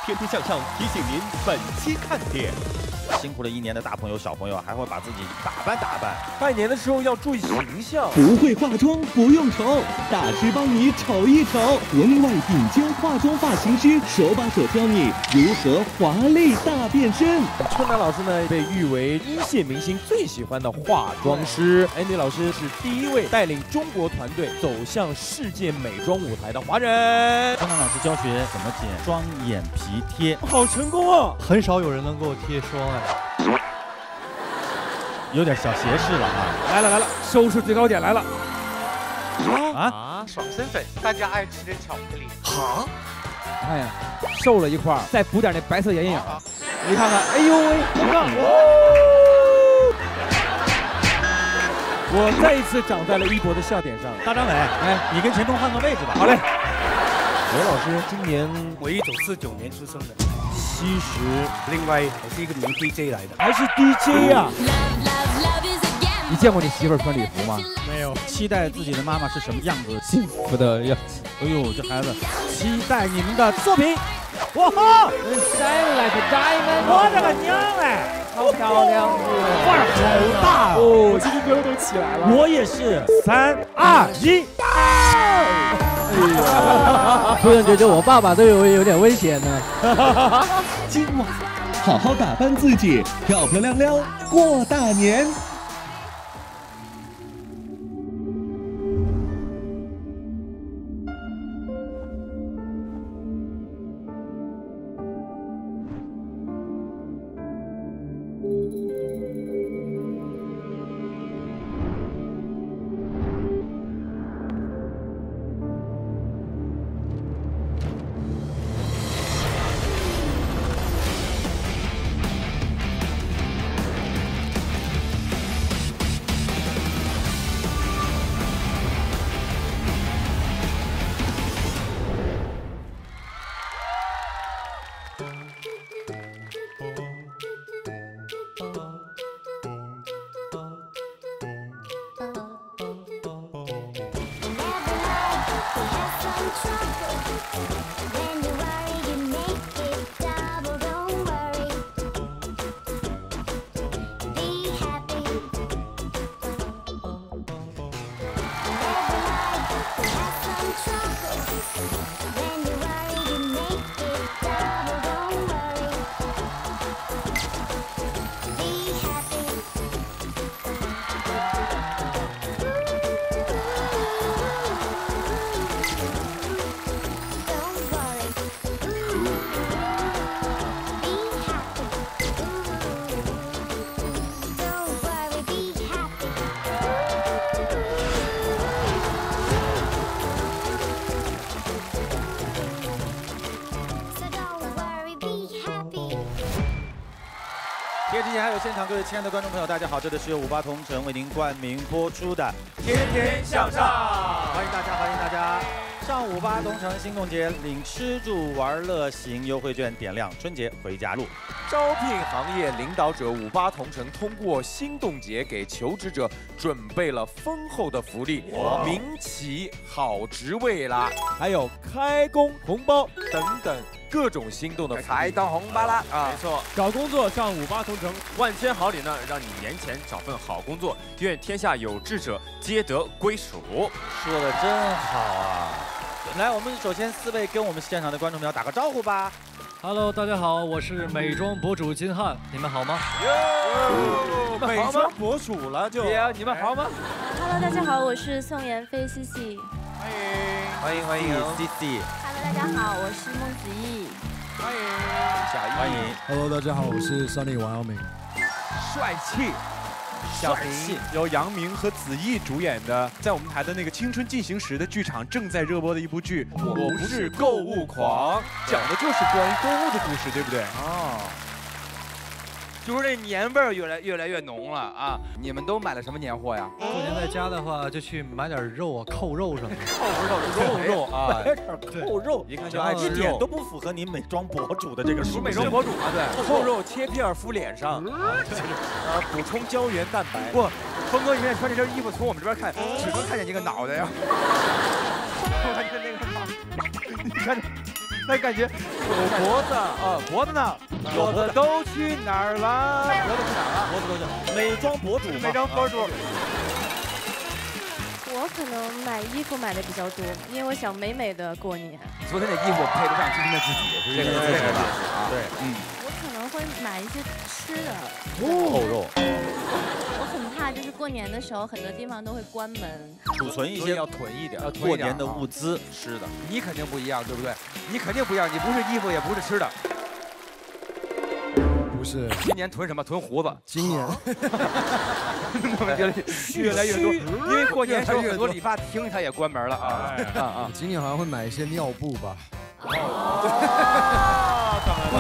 天天向上提醒您本期看点。辛苦了一年的大朋友、小朋友，还会把自己打扮打扮。拜年的时候要注意形象。不会化妆不用愁，大师帮你瞅一瞅。国内外顶尖化妆发型师手把手教你如何华丽大变身。春楠老师呢，被誉为一线明星最喜欢的化妆师。Andy 老师是第一位带领中国团队走向世界美妆舞台的华人。春楠老师教学怎么剪双眼皮贴，好成功啊！很少有人能够贴双哎。有点小斜视了啊！来了，收视最高点来了！爽身粉，大家爱吃的巧克力。好，你看呀，瘦了一块，再补点那白色眼影。你看看，哎呦喂，我看，我再一次长在了一博的笑点上。大张伟，哎，你跟钱钟换个位置吧。好嘞。刘老师今年我1949年出生的70，另外我是一个名 DJ 来的，还是 DJ 啊？你见过你媳妇儿穿礼服吗？没有。期待自己的妈妈是什么样子？幸福的样子。哎呦，这孩子，期待你们的作品。哇哈 ！Shine like a diamond！ 我的个娘哎！好漂亮范儿好大哦，鸡皮疙瘩都起来了。我也是，3、2、1，突然觉得我爸爸都有点危险呢。今晚好好打扮自己，漂漂亮亮过大年。节之前还有现场各位亲爱的观众朋友，大家好，这里是由58同城为您冠名播出的《天天向上》，欢迎大家，欢迎大家！上58同城心动节，领吃住玩乐行优惠券，点亮春节回家路。招聘行业领导者58同城通过心动节给求职者准备了丰厚的福利，民企好职位啦，还有开工红包等等各种心动的开到红包啦啊！没错，找工作上58同城，万千好礼呢，让你年前找份好工作，愿天下有志者皆得归属。说的真好啊！来，我们首先4位跟我们现场的观众朋友打个招呼吧。Hello， 大家好，我是美妆博主金瀚，你们好吗？美妆博主了就，你们好吗 ？Hello， 大家好，我是宋妍霏茜茜，欢迎 CC。Hello， 大家好，我是孟子义，欢迎。Hello， 大家好，我是 Sunny 王阳明。帅气。小明由杨明和子毅主演的，在我们台的那个《青春进行时》的剧场正在热播的一部剧《我不是购物狂》，讲的就是关于购物的故事，对不对？哦，就是这年味儿越来越浓了啊！你们都买了什么年货呀？过年在家的话，就去买点肉啊，扣肉什么的。扣肉啊，买点扣肉，一看就爱吃肉，一点都不符合您美妆博主的这个属性。美妆博主啊，对，扣肉切片敷脸上，补充胶原蛋白。不，峰哥，你现在穿这身衣服，从我们这边看，只能看见这个脑袋呀。你看，那感觉有脖子啊，脖子呢？脖子都去哪儿了？脖子去哪儿了？脖子都是美妆博主嘛，美妆博主。我可能买衣服买的比较多，因为我想美美的过年。昨天的衣服配不上今天的自己，是这个意思吧？对，我可能会买一些吃的。厚肉。我很怕，就是过年的时候，很多地方都会关门，储存一些要囤一点，过年的物资吃的。你肯定不一样，对不对？你肯定不一样，你不是衣服，也不是吃的。不是。今年囤什么？囤胡子。今年。越来越多，因为过年时候很多理发厅它也关门了啊。今年好像会买一些尿布吧。恭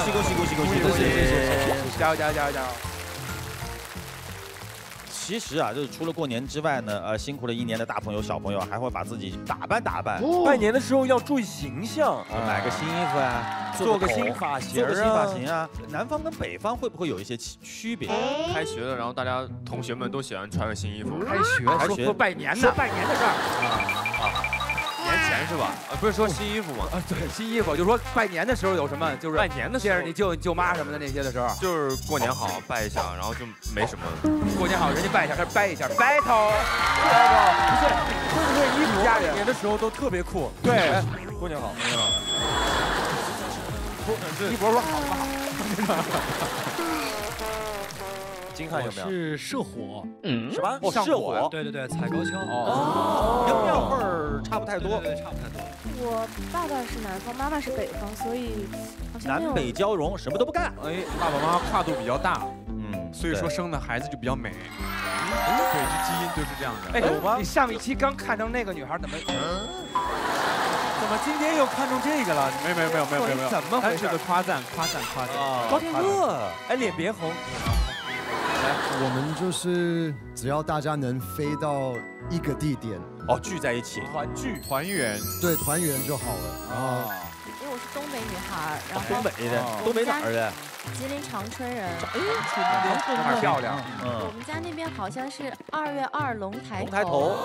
喜恭喜恭喜恭喜恭喜！加油加油加油加油！其实啊，就是除了过年之外呢，辛苦了一年的大朋友小朋友还会把自己打扮打扮。拜年的时候要注意形象，买个新衣服啊，做个新发型，做个新发型啊。南方跟北方会不会有一些区别？开学了，然后大家同学们都喜欢穿个新衣服。开学说拜年呢，拜年的事儿年前是吧？不是说新衣服吗？对，新衣服，就说拜年的时候有什么，就是拜年的时候，你舅妈什么的那些的时候，就是过年好拜一下，然后就没什么。过年好，人家拜一下，他掰一下 battle， 不是，会不会衣服家人年的时候都特别酷？对，过年好，过年好。一博说好吧。金瀚有没有？是射火。什么？哦，射火。对对对，踩高跷。哦，样味儿差不太多。对，差不太多。我爸爸是南方，妈妈是北方，所以好像南北交融，什么都不干。哎，爸爸妈妈跨度比较大，所以说对生的孩子就比较美。对，这基因就是这样的。哎，有吗？你上一期刚看中那个女孩，怎么今天又看中这个了？没有，怎么回事？单纯的夸赞。高天乐，哎，脸别红。我们就是只要大家能飞到一个地点，哦，聚在一起，团圆，对，团圆就好了。然后，因为我是东北女孩，然后东北的，东北哪儿的？吉林长春人。哎，长春漂亮。我们家那边好像是2月2龙抬头。龙抬头，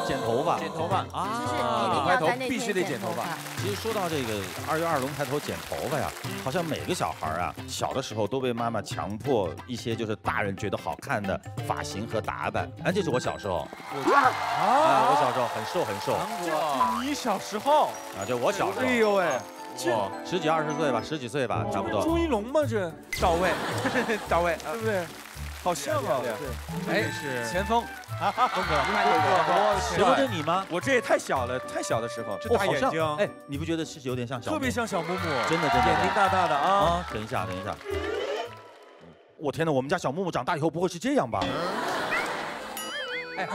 剪头发，剪头发啊，就是一定要在那必须得天剪头发。其实说到这个2月2龙抬头剪头发呀，好像每个小孩啊，小的时候都被妈妈强迫一些就是大人觉得好看的发型和打扮。哎，这是我小时候，我小时候很瘦。你小时候啊，就我小时候。哎呦喂，哦，10几20岁吧，10几岁吧，差不多。朱一龙吗？这到位，到位，对不对？好像啊，哎，是前锋，峰哥，你看这个，这不是你吗？我这也太小了，太小的时候，这大眼睛，哎，你不觉得是有点像小？特别像小木木，真的，眼睛大大的啊！等一下，我天哪，我们家小木木长大以后不会是这样吧？哎，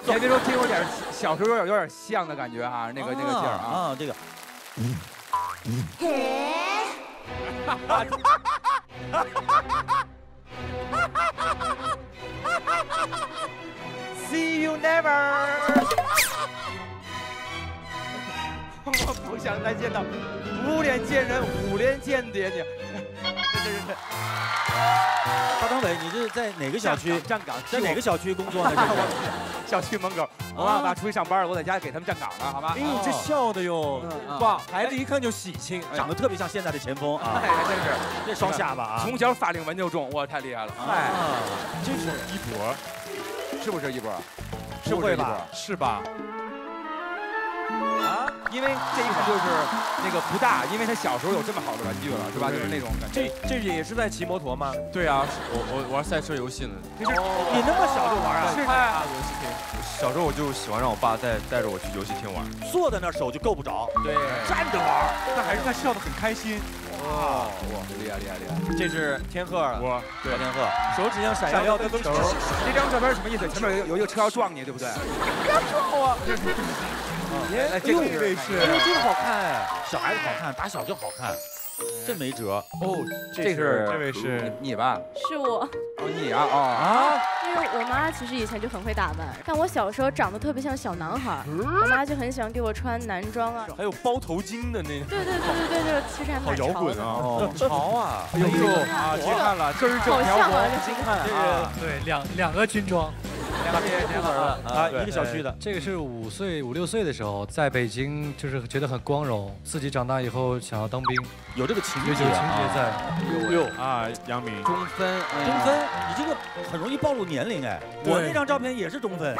这别说听有点小时候有点像的感觉哈，那个劲儿啊，这个。See you never。我不想再见到无脸见人，五连见爹爹。这。大张伟，你是在哪个小区？站岗，在哪个小区工作呢？小区门口，我爸爸出去上班了，我在家给他们站岗呢，好吧？哎，这笑的哟，哇，孩子一看就喜庆，长得特别像现在的前锋啊！哎，还真是，这双下巴啊，从小法令纹就重，哇，太厉害了！哎，这是一博，是不是一博？是会吧？是吧？啊，因为这意思就是那个不大，因为他小时候有这么好的玩具了，是吧？就是那种感觉。这也是在骑摩托吗？对啊，我玩赛车游戏呢。你那么小就玩啊？是啊，游戏厅。小时候我就喜欢让我爸带着我去游戏厅玩。坐在那手就够不着，对，站着玩，但还是他笑得很开心。哇，厉害！这是天鹤了，对，天鹤，手指上闪耀的球。这张照片什么意思？前面有一个车要撞你，对不对？不要撞我！哎，这个位是，哎呦，这个好看哎，小孩子好看，打小就好看，真没辙哦。这位是你吧？是我。哦，你啊，哦。因为我妈其实以前就很会打扮，但我小时候长得特别像小男孩，我妈就很喜欢给我穿男装啊，还有包头巾的那个。对，其实还蛮好摇滚啊，潮啊！哎呦啊，金瀚了，根儿正苗红，金瀚啊，对，两个军装。2个年了啊，一个小区的。这个是5岁、5、6岁的时候，在北京就是觉得很光荣，自己长大以后想要当兵，有这个情节，有情节在。啊，杨明，中分，中分，你这个很容易暴露年龄哎。我那张照片也是中分。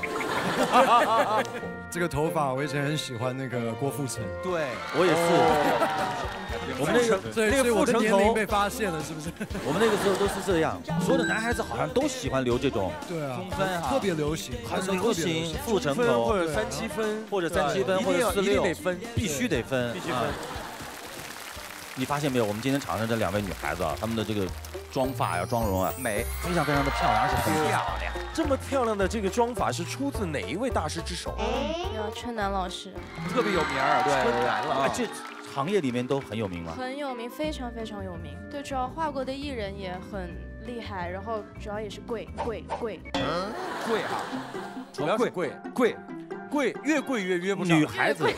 这个头发我以前很喜欢那个郭富城。对，我也是。我们那个我的年龄被发现了，是不是？我们那个时候都是这样，所有的男孩子好像都喜欢留这种。对啊，中分特别流行，很流行，负成头或者3、7分，或者3、7分，或者一定得分，必须得分，必须分。你发现没有？我们今天场上这2位女孩子啊，她们的这个妆发呀、妆容啊，美，非常非常的漂亮，而且很漂亮。这么漂亮的这个妆法是出自哪一位大师之手？春楠老师，特别有名儿，对，春楠了。这行业里面都很有名吗？很有名，非常非常有名。对，主要画过的艺人也很厉害，然后主要也是贵啊，主要是贵，越贵越约不上。女孩子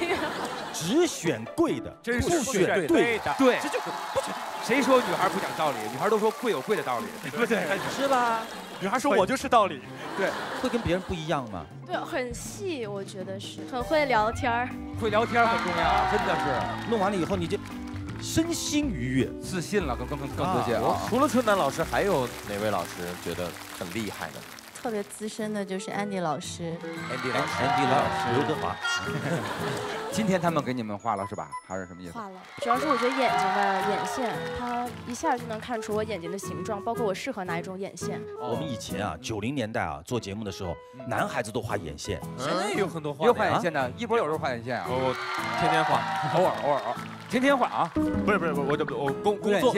只选贵的，真是不选对的。对，这就不选。谁说女孩不讲道理？女孩都说贵有贵的道理，对不对？是吧？女孩说我就是道理，对，会跟别人不一样吗？对，很细，我觉得是很会聊天儿。会聊天很重要，真的是。弄完了以后你就身心愉悦，自信了，更自信啊！除了春楠老师，还有哪位老师觉得很厉害的？特别资深的就是安迪老师。安迪老师，刘德华。今天他们给你们画了是吧？还是什么意思？画了，主要是我觉得眼睛的眼线，它一下就能看出我眼睛的形状，包括我适合哪一种眼线。我们以前啊，90年代啊，做节目的时候，男孩子都画眼线，现在也有很多画。有画眼线的，一博有时候画眼线啊。我天天画，偶尔，天天画啊。不是，我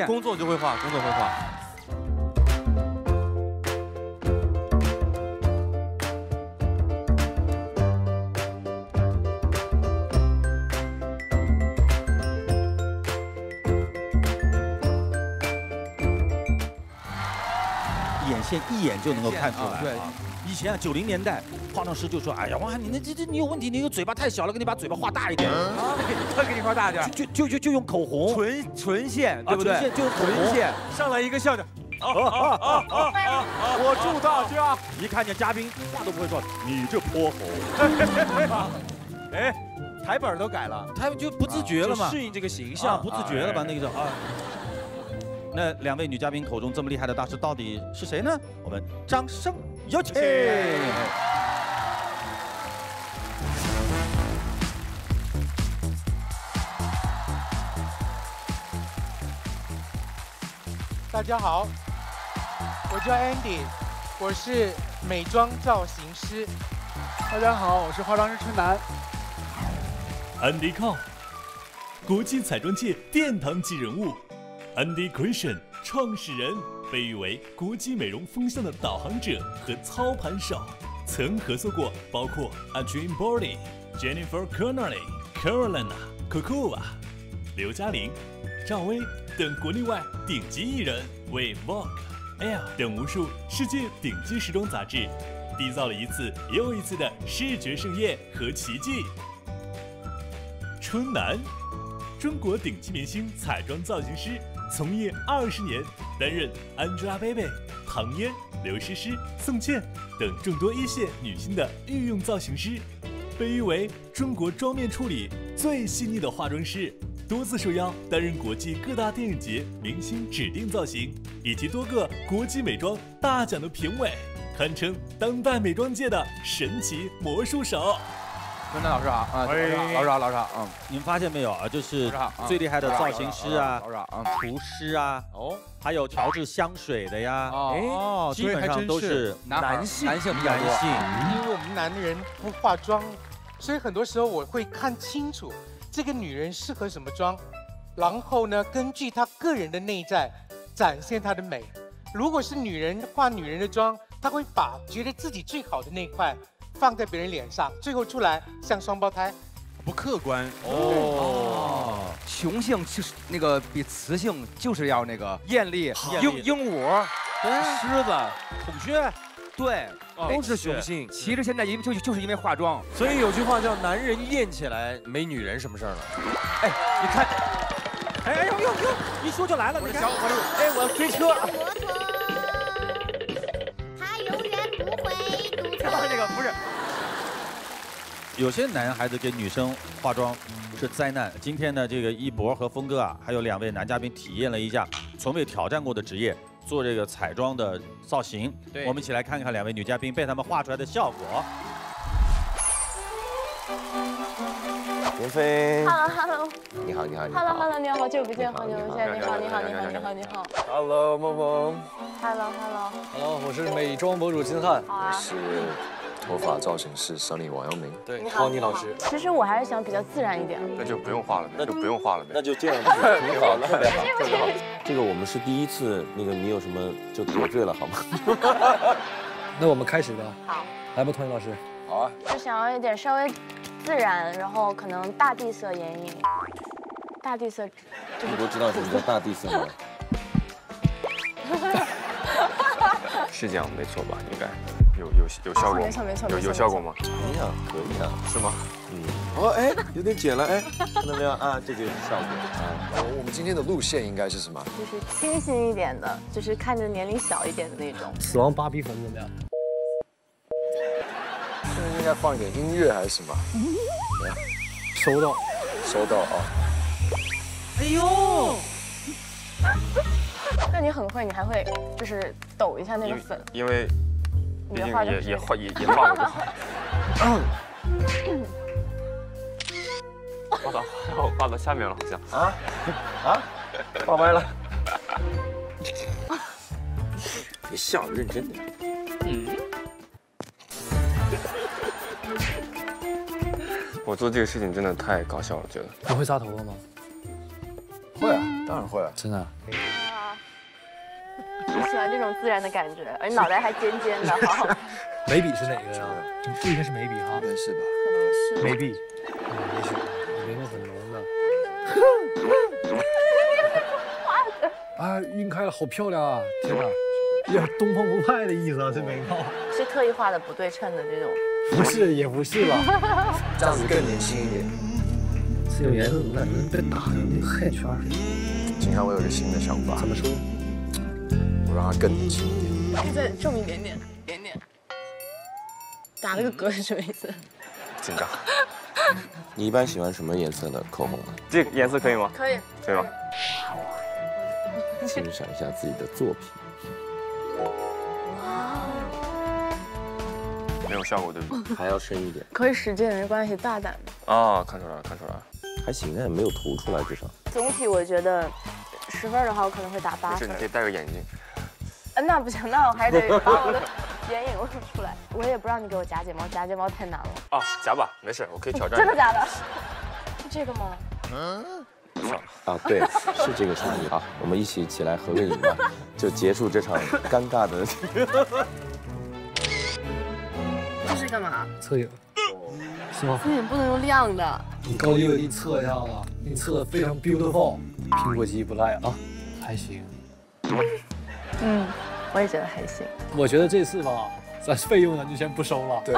工作就会画，工作会画。一眼就能够看出来。对，以前啊，90年代化妆师就说：“哎呀，哇，你那你有问题，你个嘴巴太小了，给你把嘴巴画大一点。”他给你画大点，就用口红，唇线，对不对？就唇线，上来一个笑的。我祝大家一看见嘉宾，话都不会说，你这泼猴。哎，台本都改了，他就不自觉了嘛，适应这个形象，不自觉了吧？那个时候啊。那2位女嘉宾口中这么厉害的大师到底是谁呢？我们掌声有请。大家好，我叫 Andy， 我是美妆造型师。大家好，我是化妆师春楠。Andy Cow， 国际彩妆界殿堂级人物。Andy Christian 创始人，被誉为国际美容风向的导航者和操盘手，曾合作过包括 Adrienne Brody、Jennifer Connelly、Carolina、Cocoa、刘嘉玲、赵薇等国内外顶级艺人，为 Vogue、Elle 等无数世界顶级时装杂志缔造了一次又一次的视觉盛宴和奇迹。春楠，中国顶级明星彩妆造型师。从业20年，担任 Angelababy、唐嫣、刘诗诗、宋茜等众多一线女星的御用造型师，被誉为中国妆面处理最细腻的化妆师，多次受邀担任国际各大电影节明星指定造型，以及多个国际美妆大奖的评委，堪称当代美妆界的神奇魔术手。春楠老师好啊，老师好，你们发现没有啊？就是最厉害的造型师啊，厨师啊，还有调制香水的呀，基本上都是男性比较多。因为我们男人不化妆，所以很多时候我会看清楚这个女人适合什么妆，然后呢，根据她个人的内在展现她的美。如果是女人化女人的妆，她会把觉得自己最好的那一块放在别人脸上，最后出来像双胞胎，不客观雄性就是那个比雌性就是要那个艳丽，鹦鹉、狮子、孔雀，对，都是雄性。其实现在就是因为化妆，所以有句话叫男人艳起来没女人什么事儿了。哎，你看，哎呦，一说就来了，你看，哎，我要追车。个不是。有些男孩子给女生化妆是灾难。今天呢，这个一博和峰哥啊，还有2位男嘉宾体验了一下从未挑战过的职业，做这个彩妆的造型。对，我们一起来看看2位女嘉宾被他们画出来的效果。妍霏 Hello， 你好，你好，你好。Hello， 你好，好久不见，好久不见，你好，你好，你好，你好，你好。Hello， 梦梦。Hello， 我是美妆博主金瀚。好啊。我是头发造型师Sunny王阳明。对，好，妮老师。其实我还是想比较自然一点。那就不用画了，那就不用画了呗。那就这样，挺好，特别好，特别好。这个我们是第一次，那个你有什么就得罪了好吗？那我们开始吧。好。来吧，童妮老师。好啊。就想要一点稍微自然，然后可能大地色眼影。大地色。你都知道什么叫大地色吗？是这样没错吧？应该有效果，没错没错，有效果吗？可以啊，可以啊，是吗？哦，哎，有点减了，哎，看到没有啊？这就是效果啊。我们今天的路线应该是什么？就是清新一点的，就是看着年龄小一点的那种。死亡芭比粉怎么样？是不是应该放一点音乐还是什么？收到，收到啊。哎呦！那你很会，你还会就是抖一下那个粉，因为毕竟也画过就好。画到下面了好像。画歪了。别笑，认真点。我做这个事情真的太搞笑了，觉得。你会扎头发吗？会啊，当然会啊。真的。我喜欢这种自然的感觉，而且脑袋还尖尖的哈。眉笔是哪个呀？这应该是眉笔哈。应该是吧？可能是。眉笔。也许眉毛很浓的。啊，晕开了，好漂亮啊！天哪，呀，东方不败的意思啊，这眉毛。是特意画的不对称的这种。不是，也不是吧？这样子更年轻一点。这种颜色怎么感觉被打成那个黑圈？今天我有个新的想法。怎么说？我让它更年轻一点。可以再重一点点，点点。打了个嗝是什么意思？紧张。你一般喜欢什么颜色的口红啊？这个颜色可以吗？可以。可以吗？欣赏一下自己的作品。没有效果对不对？还要深一点。可以使劲没关系，大胆的。啊，看出来了，看出来了。还行，但也没有涂出来，至少。总体我觉得10分的话，我可能会打8分。你可以戴个眼镜。那不行，那我还得把我的眼影露出来。我也不让你给我夹睫毛，夹睫毛太难了。哦，夹吧，没事，我可以挑战。真的假的？是这个吗？啊，对，是这个场景啊，我们一起起来合个影吧，就结束这场尴尬的。这是干嘛？侧影。是吗？侧影不能用亮的。你高低我给你测一下了，给你测的非常 beautiful， 苹果肌不赖啊，还行。我也觉得还行。我觉得这次吧，咱费用咱就先不收了。对。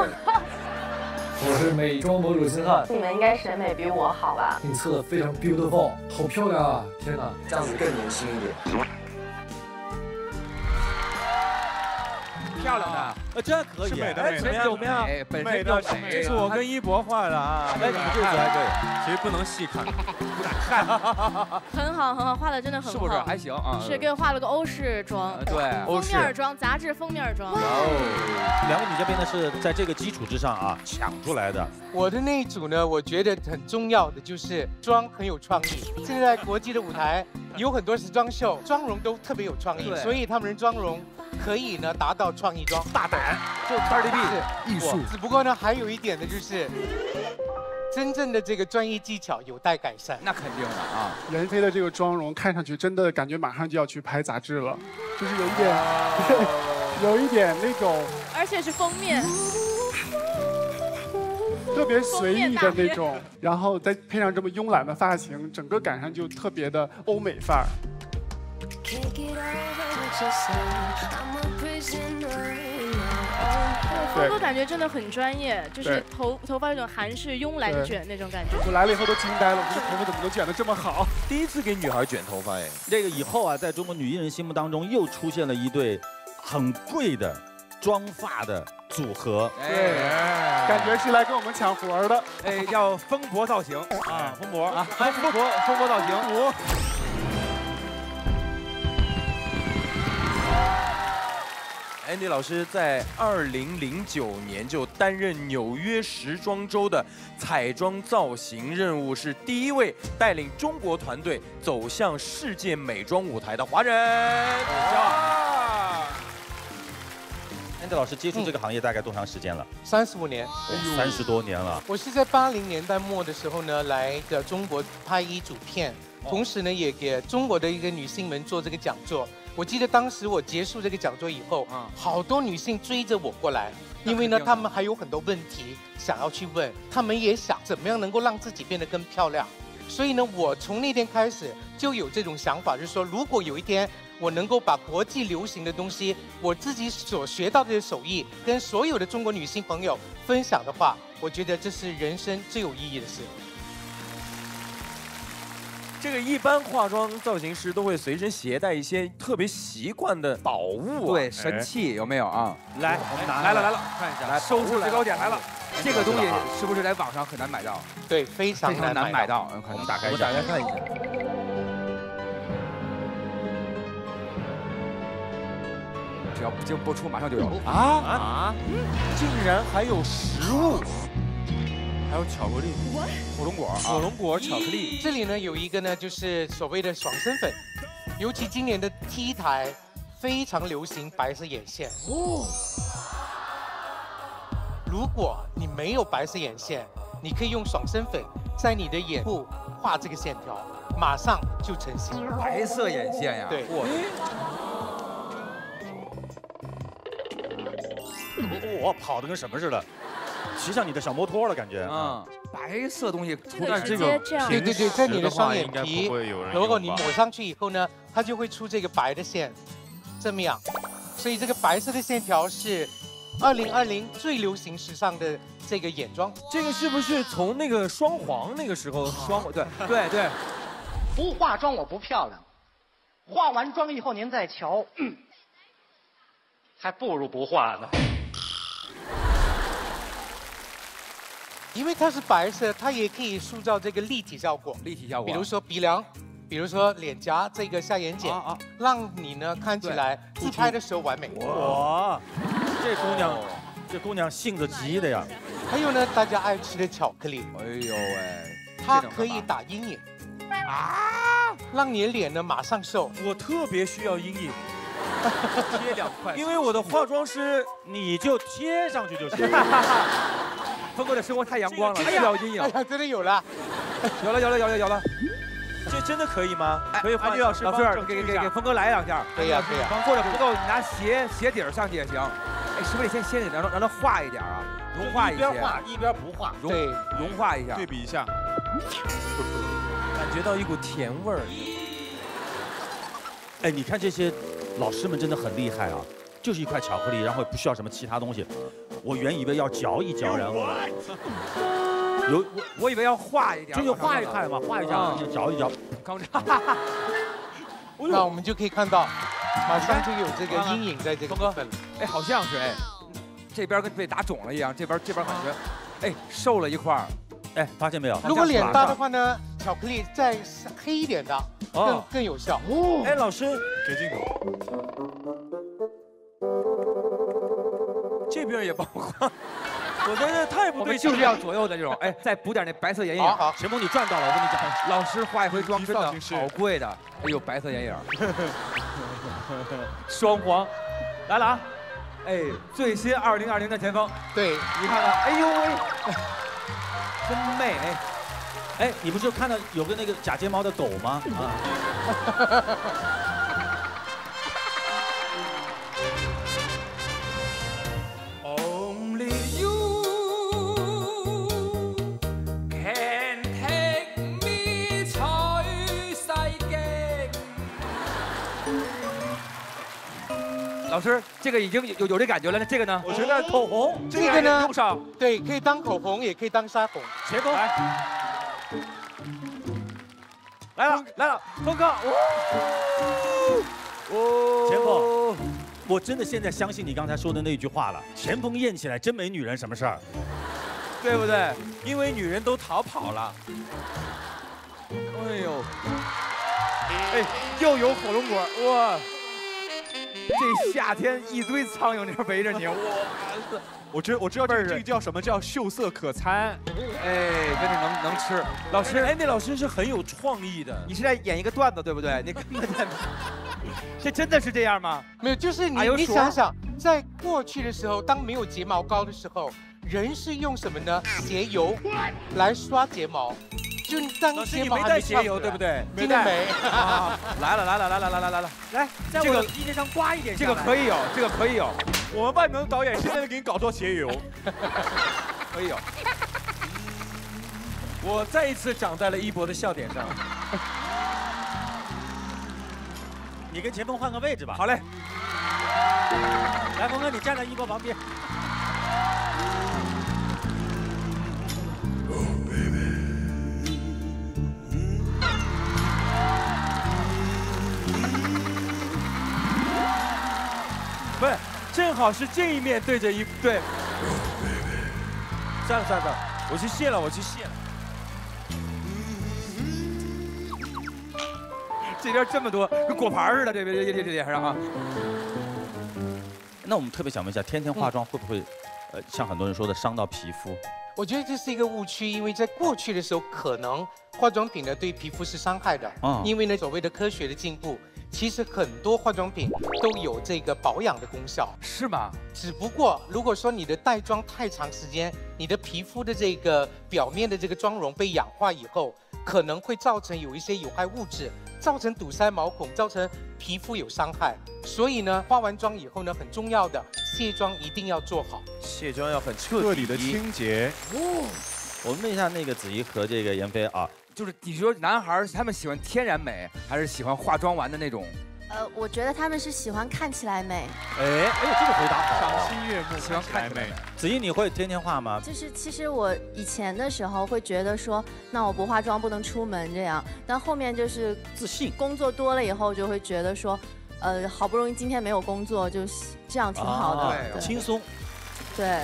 我是美妆博主金瀚。你们应该审美比我好吧？你测的非常 beautiful， 好漂亮啊！天哪，这样子更年轻一点。漂亮的，这可以，是美的，怎么样？美的，这是我跟一博画的啊。哎，你这次还可以，其实不能细看，不敢看。很好，很好，画的真的很好，是不是还行啊？是给我画了个欧式妆，对，封面妆，杂志封面妆。2位女嘉宾呢是在这个基础之上啊抢出来的。我的那一组呢，我觉得很重要的就是妆很有创意。现在国际的舞台有很多时装秀，妆容都特别有创意，所以他们的妆容可以呢达到创意妆，大胆就艺术。只不过呢，还有一点呢，就是真正的这个专业技巧有待改善。那肯定的啊。妍霏的这个妆容看上去真的感觉马上就要去拍杂志了，就是有一点，有一点那种，而且是封面。特别随意的那种，然后再配上这么慵懒的发型，整个赶上就特别的欧美范儿。峰哥感觉真的很专业，就是头发有种韩式慵懒卷那种感觉。我来了以后都惊呆了，我这头发怎么能卷得这么好？第一次给女孩卷头发哎。这个以后啊，在中国女艺人心目当中又出现了一对很贵的妆发的组合。对，感觉是来跟我们抢活儿的。哎，叫风博造型啊，风博啊，风博造型。Andy 老师在2009年就担任纽约时装周的彩妆造型任务，是第一位带领中国团队走向世界美妆舞台的华人。Andy 老师接触这个行业大概多长时间了？35年，30多年了。我是在80年代末的时候呢，来的中国拍一组片，同时呢也给中国的一个女性们做这个讲座。我记得当时我结束这个讲座以后，好多女性追着我过来，因为呢，她们还有很多问题想要去问，她们也想怎么样能够让自己变得更漂亮。所以呢，我从那天开始就有这种想法，就是说，如果有一天我能够把国际流行的东西，我自己所学到的手艺，跟所有的中国女性朋友分享的话，我觉得这是人生最有意义的事。这个一般化妆造型师都会随身携带一些特别习惯的宝物啊，对，神器有没有啊？来，我们拿来了，看一下，来，收视最高点来了。这个东西是不是在网上很难买到？对，非常难买到。我们打开一下，我打开看一下。只要就播出，马上就有啊！竟然还有食物。还有巧克力、火龙果、巧克力。这里呢有一个呢，就是所谓的爽身粉，尤其今年的 T 台非常流行白色眼线。如果你没有白色眼线，你可以用爽身粉在你的眼部画这个线条，马上就成型。白色眼线呀？对。我跑得跟什么似的。骑上你的小摩托了，感觉。白色东西涂在这个，对，在你的双眼皮，如果你抹上去以后呢，它就会出这个白的线，这么样。所以这个白色的线条是2020最流行时尚的这个眼妆。这个是不是从那个双黄那个时候对，不化妆我不漂亮，化完妆以后您再瞧，还不如不化呢。因为它是白色，它也可以塑造这个立体效果。比如说鼻梁，比如说脸颊这个下眼睑，让你呢看起来自拍的时候完美。哇，这姑娘性子急的呀。还有呢，大家爱吃的巧克力。哎呦喂，它可以打阴影啊，让你的脸呢马上瘦。我特别需要阴影。贴2块，因为我的化妆师，你就贴上去就行。峰哥的生活太阳光了，需要阴影。哎呀，真的有了，有了。这真的可以吗？可以，安迪老师给峰哥来2下。可以啊。或者不够，你拿鞋底上去也行。哎，是不是得先让它化一点啊？融化一些。一边化一边不化。对，融化一下，对比一下，感觉到一股甜味儿。哎，你看这些老师们真的很厉害啊！就是一块巧克力，然后也不需要什么其他东西。我原以为要嚼一嚼，然后我以为要化一点，就是化一块嘛，化一下就嚼一嚼。刚才，那我们就可以看到，马上就有这个阴影在这个部分了。哎，好像是哎，这边跟被打肿了一样，这边感觉，哎，瘦了一块儿。哎，发现没有？如果脸大的话呢，巧克力再黑一点的更有效。哎，老师给镜头。这边也帮我画，我觉得太不对劲了。就是要左右的这种，哎，再补点那白色眼影。好，钱枫你赚到了，我跟你讲，老师化一回妆真的好贵的。哎呦，白色眼影，双黄，来了啊！哎，最新2020的前锋，对，你看看，哎呦喂，真美哎！哎，你不是看到有个那个假睫毛的狗吗？老师，这个已经有这感觉了，那这个呢？我觉得口红，这个呢用上，对，可以当口红，也可以当腮红。前锋来了，峰哥，前锋，我真的现在相信你刚才说的那句话了，前锋艳起来真没女人什么事儿，对不对？因为女人都逃跑了。哎呦，哎，又有火龙果，哇！这夏天一堆苍蝇这围着你，哇！我知道这个叫什么叫秀色可餐，哎，真是能吃。老师，哎，那老师是很有创意的。你是在演一个段子对不对？你根本在，这真的是这样吗？没有，就是你想想，在过去的时候，当没有睫毛膏的时候，人是用什么呢？鞋油来刷睫毛。就当睫毛还没鞋油对不对？今天没。来，在我的披肩上刮一点。这个可以有，这个可以有。我们万能导演现在就给你搞做鞋油，可以有。我再一次长在了一博的笑点上。你跟前锋换个位置吧。好嘞。来，峰哥，你站在一博旁边。不是，正好是这一面对着一对。算了，我去卸了。这边这么多，跟果盘似的，这脸上啊。那我们特别想问一下，天天化妆会不会，像很多人说的伤到皮肤？我觉得这是一个误区，因为在过去的时候，可能化妆品呢对皮肤是伤害的，因为呢所谓的科学的进步。其实很多化妆品都有这个保养的功效，是吗？只不过如果说你的带妆太长时间，你的皮肤的这个表面的这个妆容被氧化以后，可能会造成有一些有害物质，造成堵塞毛孔，造成皮肤有伤害。所以呢，化完妆以后呢，很重要的卸妆一定要做好，卸妆要很彻底的清洁。我们问一下那个子怡和这个妍霏啊。就是你说男孩他们喜欢天然美，还是喜欢化妆完的那种？我觉得他们是喜欢看起来美。哎呦，这个回答好，赏心悦目，喜欢看起来美。子怡，你会天天化吗？就是其实我以前的时候会觉得说，那我不化妆不能出门这样，但后面就是自信，工作多了以后就会觉得说，好不容易今天没有工作，就这样挺好的，对，轻松。对。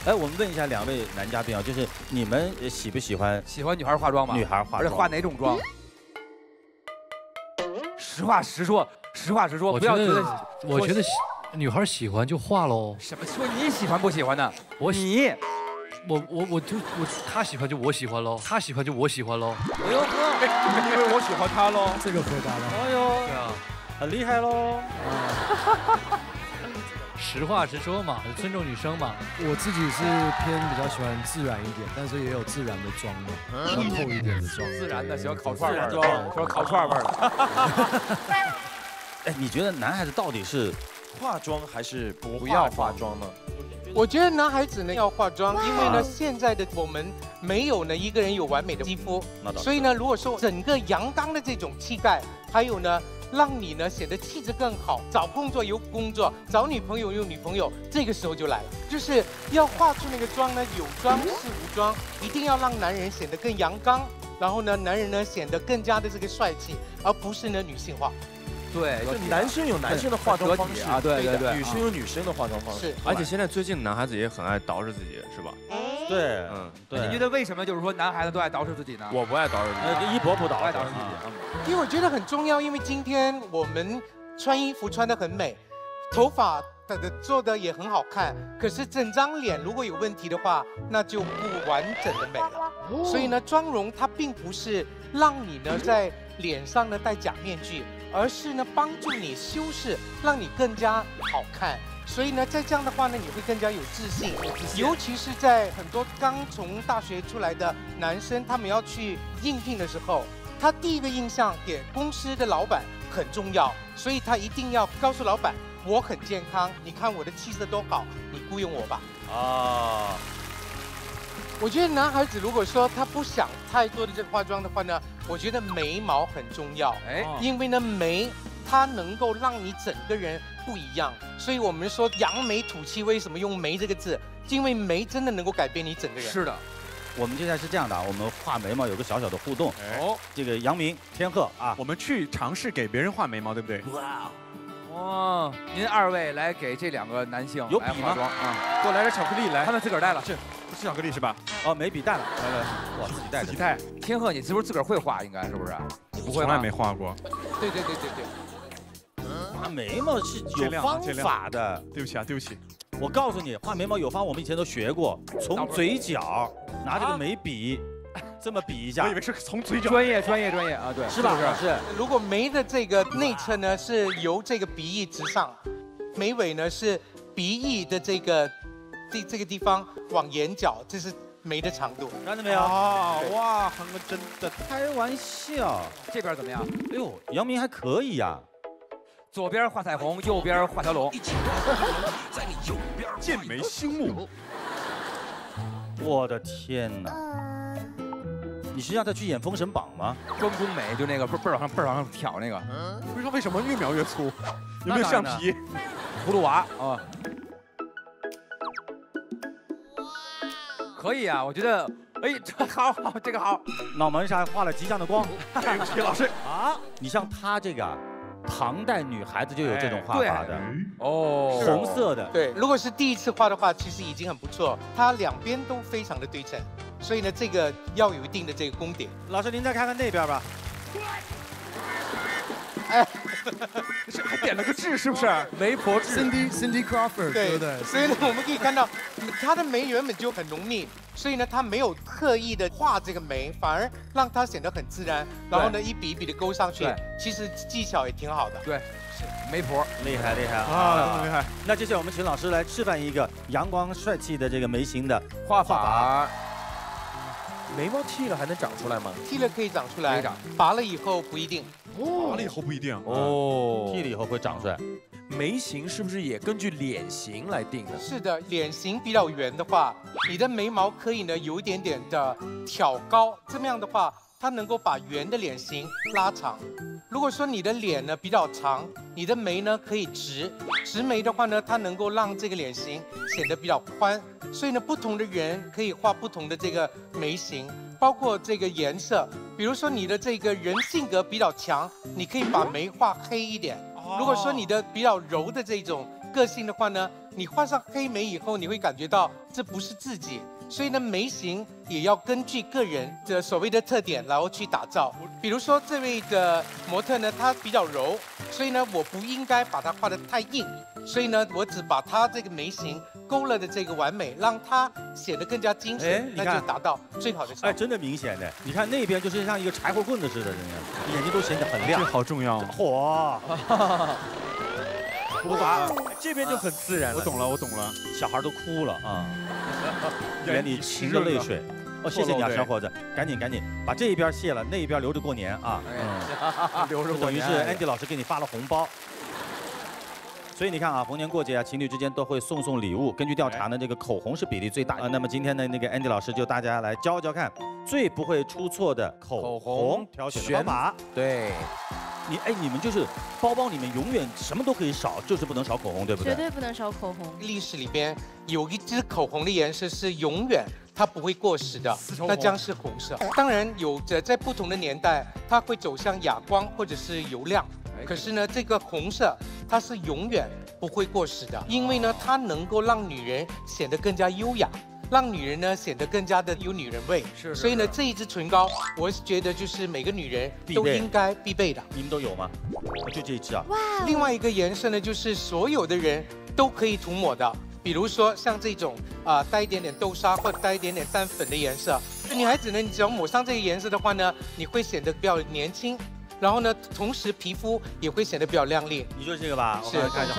哎，我们问一下两位男嘉宾啊，就是你们喜不喜欢女孩化妆吗？女孩化妆，而且化哪种妆？实话实说，我觉得女孩喜欢就化喽。什么说你喜欢不喜欢呢？我他喜欢就我喜欢喽，他喜欢就我喜欢喽。哎呦呵，因为我喜欢他喽。这个回答了。哎呦，对啊，很厉害喽。实话实说嘛，尊重女生嘛。我自己是偏比较喜欢自然一点，但是也有自然的妆的，比较透一点的妆。自然的喜欢烤串味儿的，说烤串味儿的。哎，你觉得男孩子到底是化妆还是不要化妆呢？我觉得男孩子呢要化妆，因为呢现在的我们没有呢一个人有完美的肌肤，所以呢如果说整个阳刚的这种气概，还有呢。让你呢显得气质更好，找工作有工作，找女朋友有女朋友，这个时候就来了，就是要画出那个妆呢，有妆是无妆，一定要让男人显得更阳刚，然后呢，男人呢显得更加的这个帅气，而不是呢女性化。对，就男生有男生的化妆方式啊，对，女生有女生的化妆方式。是，而且现在最近男孩子也很爱捯饬自己，是吧？对，对。你觉得为什么就是说男孩子都爱捯饬自己呢？我不爱捯饬自己，一博不捯饬自己。因为我觉得很重要，因为今天我们穿衣服穿得很美，头发做的也很好看，可是整张脸如果有问题的话，那就不完整的美了。所以呢，妆容它并不是让你呢在脸上呢戴假面具，而是呢帮助你修饰，让你更加好看。所以呢，在这样的话呢，你会更加有自信，尤其是在很多刚从大学出来的男生，他们要去应聘的时候，他第一个印象给公司的老板很重要，所以他一定要告诉老板，我很健康，你看我的气色多好，你雇佣我吧。啊，我觉得男孩子如果说他不想太多的这个化妆的话呢，我觉得眉毛很重要，因为呢眉它能够让你整个人不一样，所以我们说扬眉吐气，为什么用眉这个字？因为眉真的能够改变你整个人。是的。我们接下来是这样的啊，我们画眉毛有个小小的互动。这个杨明、天鹤啊，我们去尝试给别人画眉毛，对不对？哇，哦，您二位来给这2个男性来化妆啊，给我来点巧克力来。他们自个儿带了，这不是巧克力是吧？哦，没笔带了，来，哇，自己带，自己带。天鹤，你是不是自个儿会画？应该是不是？你不会吗？从来没画过。对。画眉毛是有方法的。对不起啊，对不起。我告诉你，画眉毛有方，我们以前都学过，从嘴角拿这个眉笔。这么比一下，我以为是从嘴角。专业啊，对，是吧？是。如果眉的这个内侧呢是由这个鼻翼直上，眉尾呢是鼻翼的这个地方往眼角，这是眉的长度。看到没有？哇，韩哥真的开玩笑。这边怎么样？哎呦，杨明还可以呀。左边画彩虹，右边画条龙。剑眉星目。我的天哪！你是让他去演《封神榜》吗？关公美就那个背儿往上挑那个，不知道为什么越描越粗，有没有橡皮？葫芦娃啊，可以啊，我觉得，哎，这好，这个好。脑门上画了吉祥的光。对不起，老师啊，你像他这个啊，唐代女孩子就有这种画法的哦，红色的。对，如果是第一次画的话，其实已经很不错，它2边都非常的对称。所以呢，这个要有一定的这个功底。老师，您再看看那边吧。哎，还点了个痣，是不是？媒婆痣。Cindy Crawford， 对不对？所以呢，我们可以看到，她的眉原本就很浓密，所以呢，她没有刻意的画这个眉，反而让它显得很自然。然后呢，一笔一笔的勾上去，其实技巧也挺好的。对，是媒婆，厉害啊，厉害。那接下来我们请老师来示范一个阳光帅气的这个眉形的画法。眉毛剃了还能长出来吗？剃了可以长出来，拔了以后不一定。拔了以后不一定哦，剃了以后会长出来。眉形是不是也根据脸型来定的？是的，脸型比较圆的话，你的眉毛可以呢有一点点的挑高，这么样的话，它能够把圆的脸型拉长。如果说你的脸呢比较长，你的眉呢可以直眉的话呢，它能够让这个脸型显得比较宽。所以呢，不同的人可以画不同的这个眉形，包括这个颜色。比如说你的这个人性格比较强，你可以把眉画黑一点。如果说你的比较柔的这种个性的话呢，你画上黑眉以后，你会感觉到这不是自己。所以呢，眉形也要根据个人的所谓的特点，然后去打造。比如说这位的模特呢，她比较柔，所以呢，我不应该把它画得太硬。所以呢，我只把它这个眉形勾勒的这个完美，让它显得更加精神，那就达到最好的效果。哎，真的明显的，你看那边就是像一个柴火棍子似的，人家眼睛都显得很亮。这好重要。火。我把这边就很自然了。我懂了，小孩都哭了啊，眼里噙着泪水。哦，谢谢你啊，小伙子，赶紧把这一边卸了，那一边留着过年啊。留着过年。等于是 Andy 老师给你发了红包。所以你看啊，逢年过节啊，情侣之间都会送礼物。根据调查呢，这个口红是比例最大的。那么今天的那个 Andy 老师就大家来教看，最不会出错的口红挑选方法。对。你们就是包包里面永远什么都可以少，就是不能少口红，对不对？绝对不能少口红。历史里边有一支口红的颜色是永远它不会过时的，那将是红色。当然，有着在不同的年代，它会走向哑光或者是油亮。可是呢，这个红色它是永远不会过时的，因为呢，它能够让女人显得更加优雅。让女人呢显得更加的有女人味，所以呢这一支唇膏，我是觉得就是每个女人都应该必备的。你们都有吗？就这一支啊。哇！另外一个颜色呢，就是所有的人都可以涂抹的，比如说像这种带一点点豆沙或者带一点点淡粉的颜色，女孩子呢，你只要抹上这个颜色的话呢，你会显得比较年轻。然后呢，同时皮肤也会显得比较亮丽。你就是这个吧？是，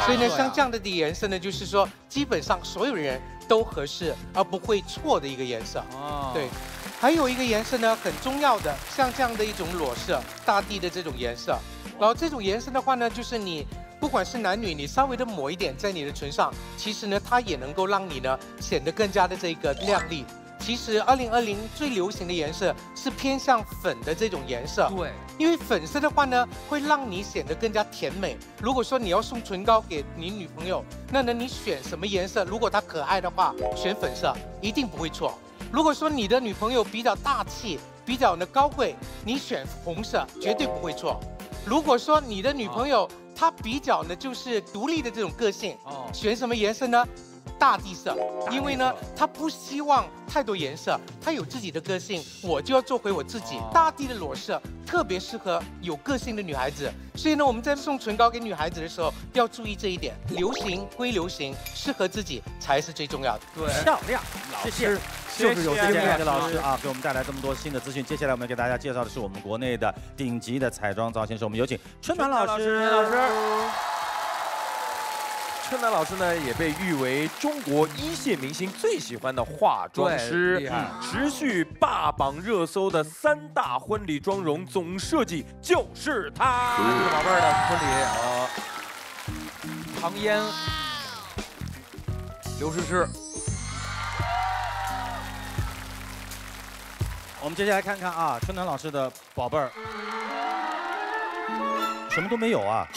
所以呢，像这样的颜色呢，就是说基本上所有人都合适，而不会错的一个颜色。哦，对。还有一个颜色呢，很重要的，像这样的一种裸色，大地的这种颜色。然后这种颜色的话呢，就是你不管是男女，你稍微的抹一点在你的唇上，其实呢，它也能够让你呢显得更加的这个亮丽。其实2020最流行的颜色是偏向粉的这种颜色，对，因为粉色的话呢，会让你显得更加甜美。如果说你要送唇膏给你女朋友，那呢你选什么颜色？如果她可爱的话，选粉色一定不会错。如果说你的女朋友比较大气，比较的高贵，你选红色绝对不会错。如果说你的女朋友他比较呢就是独立的这种个性。选什么颜色呢？大地色，因为呢，他不希望太多颜色，他有自己的个性，我就要做回我自己。大地的裸色特别适合有个性的女孩子，所以呢，我们在送唇膏给女孩子的时候要注意这一点，流行归流行，适合自己才是最重要的。对，漂亮，谢谢。就是有经验的老师啊，给我们带来这么多新的资讯。接下来我们给大家介绍的是我们国内的顶级的彩妆造型师，我们有请春楠老师。春楠老师呢，也被誉为中国一线明星最喜欢的化妆师，持续霸榜热搜的3大婚礼妆容总设计就是他。这个宝贝儿的婚礼，唐嫣、刘诗诗。我们接下来看看啊，春楠老师的宝贝儿。什么都没有啊！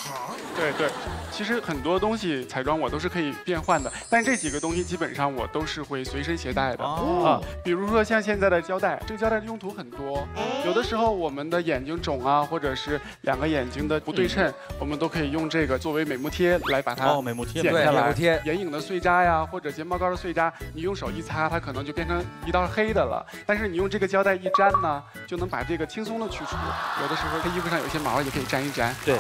对对，其实很多东西彩妆我都是可以变换的，但这几个东西基本上我都是会随身携带的啊。比如说像现在的胶带，这个胶带的用途很多，有的时候我们的眼睛肿啊，或者是2个眼睛的不对称，我们都可以用这个作为美目贴来把它美目贴剪下来。美目贴，眼影的碎渣呀，或者睫毛膏的碎渣，你用手一擦，它可能就变成一道黑的了。但是你用这个胶带一粘呢，就能把这个轻松的去除。有的时候它衣服上有些毛也可以粘一粘。对，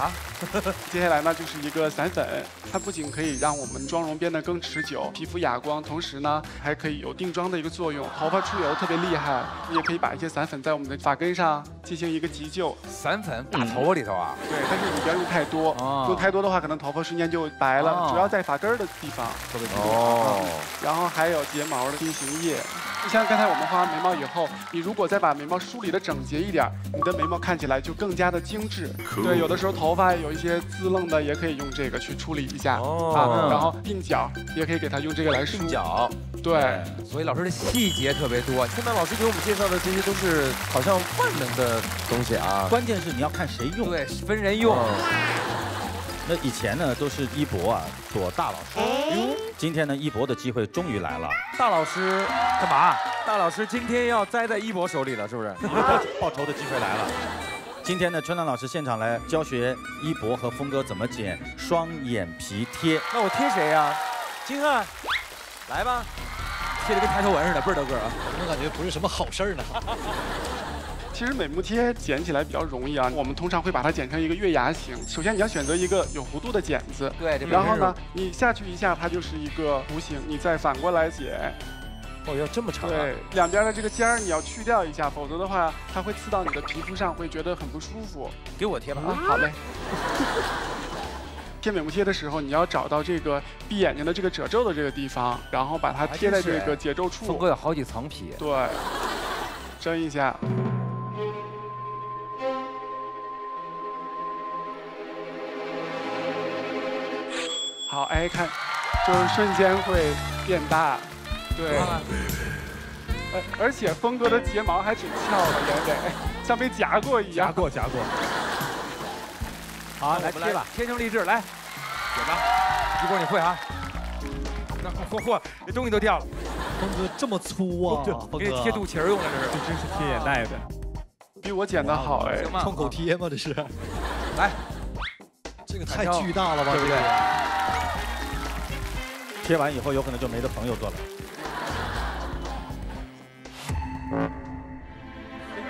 接下来呢就是一个散粉，它不仅可以让我们妆容变得更持久，皮肤哑光，同时呢还可以有定妆的一个作用。头发出油特别厉害，你也可以把一些散粉在我们的发根上进行一个急救。散粉打头发里头啊？对，但是你不要用太多，用太多的话可能头发瞬间就白了，主要在发根的地方特别多。然后还有睫毛的定型液。就像刚才我们画完眉毛以后，你如果再把眉毛梳理的整洁一点，你的眉毛看起来就更加的精致。对，有的时候头发有一些滋楞的，也可以用这个去处理一下啊。然后鬓角也可以给它用这个来梳。鬓角，对，所以老师的细节特别多。春楠老师给我们介绍的这些都是好像万能的东西啊，关键是你要看谁用，对，分人用。那以前呢都是一博啊做大老师，今天呢一博的机会终于来了。大老师干嘛？大老师今天要栽在一博手里了，是不是？报仇的机会来了。今天呢，春楠老师现场来教学一博和峰哥怎么剪双眼皮贴。那我贴谁呀？金瀚，来吧，贴的跟抬头纹似的，倍儿大个啊！我感觉不是什么好事儿呢。其实美目贴剪起来比较容易啊，我们通常会把它剪成一个月牙形。首先你要选择一个有弧度的剪子，对，然后呢，你下去一下，它就是一个弧形，你再反过来剪。哦，要这么长啊？对，两边的这个尖儿你要去掉一下，否则的话它会刺到你的皮肤上，会觉得很不舒服。给我贴吧。好嘞。贴美目贴的时候，你要找到这个闭眼睛的这个褶皱的这个地方，然后把它贴在这个睫皱处。峰哥有好几层皮。对，蒸一下。好，哎，看，就是瞬间会变大，对。而且峰哥的睫毛还挺翘的，眼尾像被夹过一样。夹过。好，来贴吧，天生丽质，来，剪吧。一博你会啊？那嚯，这东西都掉了。峰哥这么粗啊！给你贴肚脐用的，这真是贴眼袋的。比我剪的好哎，创口贴吗？这是。来，这个太巨大了吧？对不对？贴完以后有可能就没得朋友做了。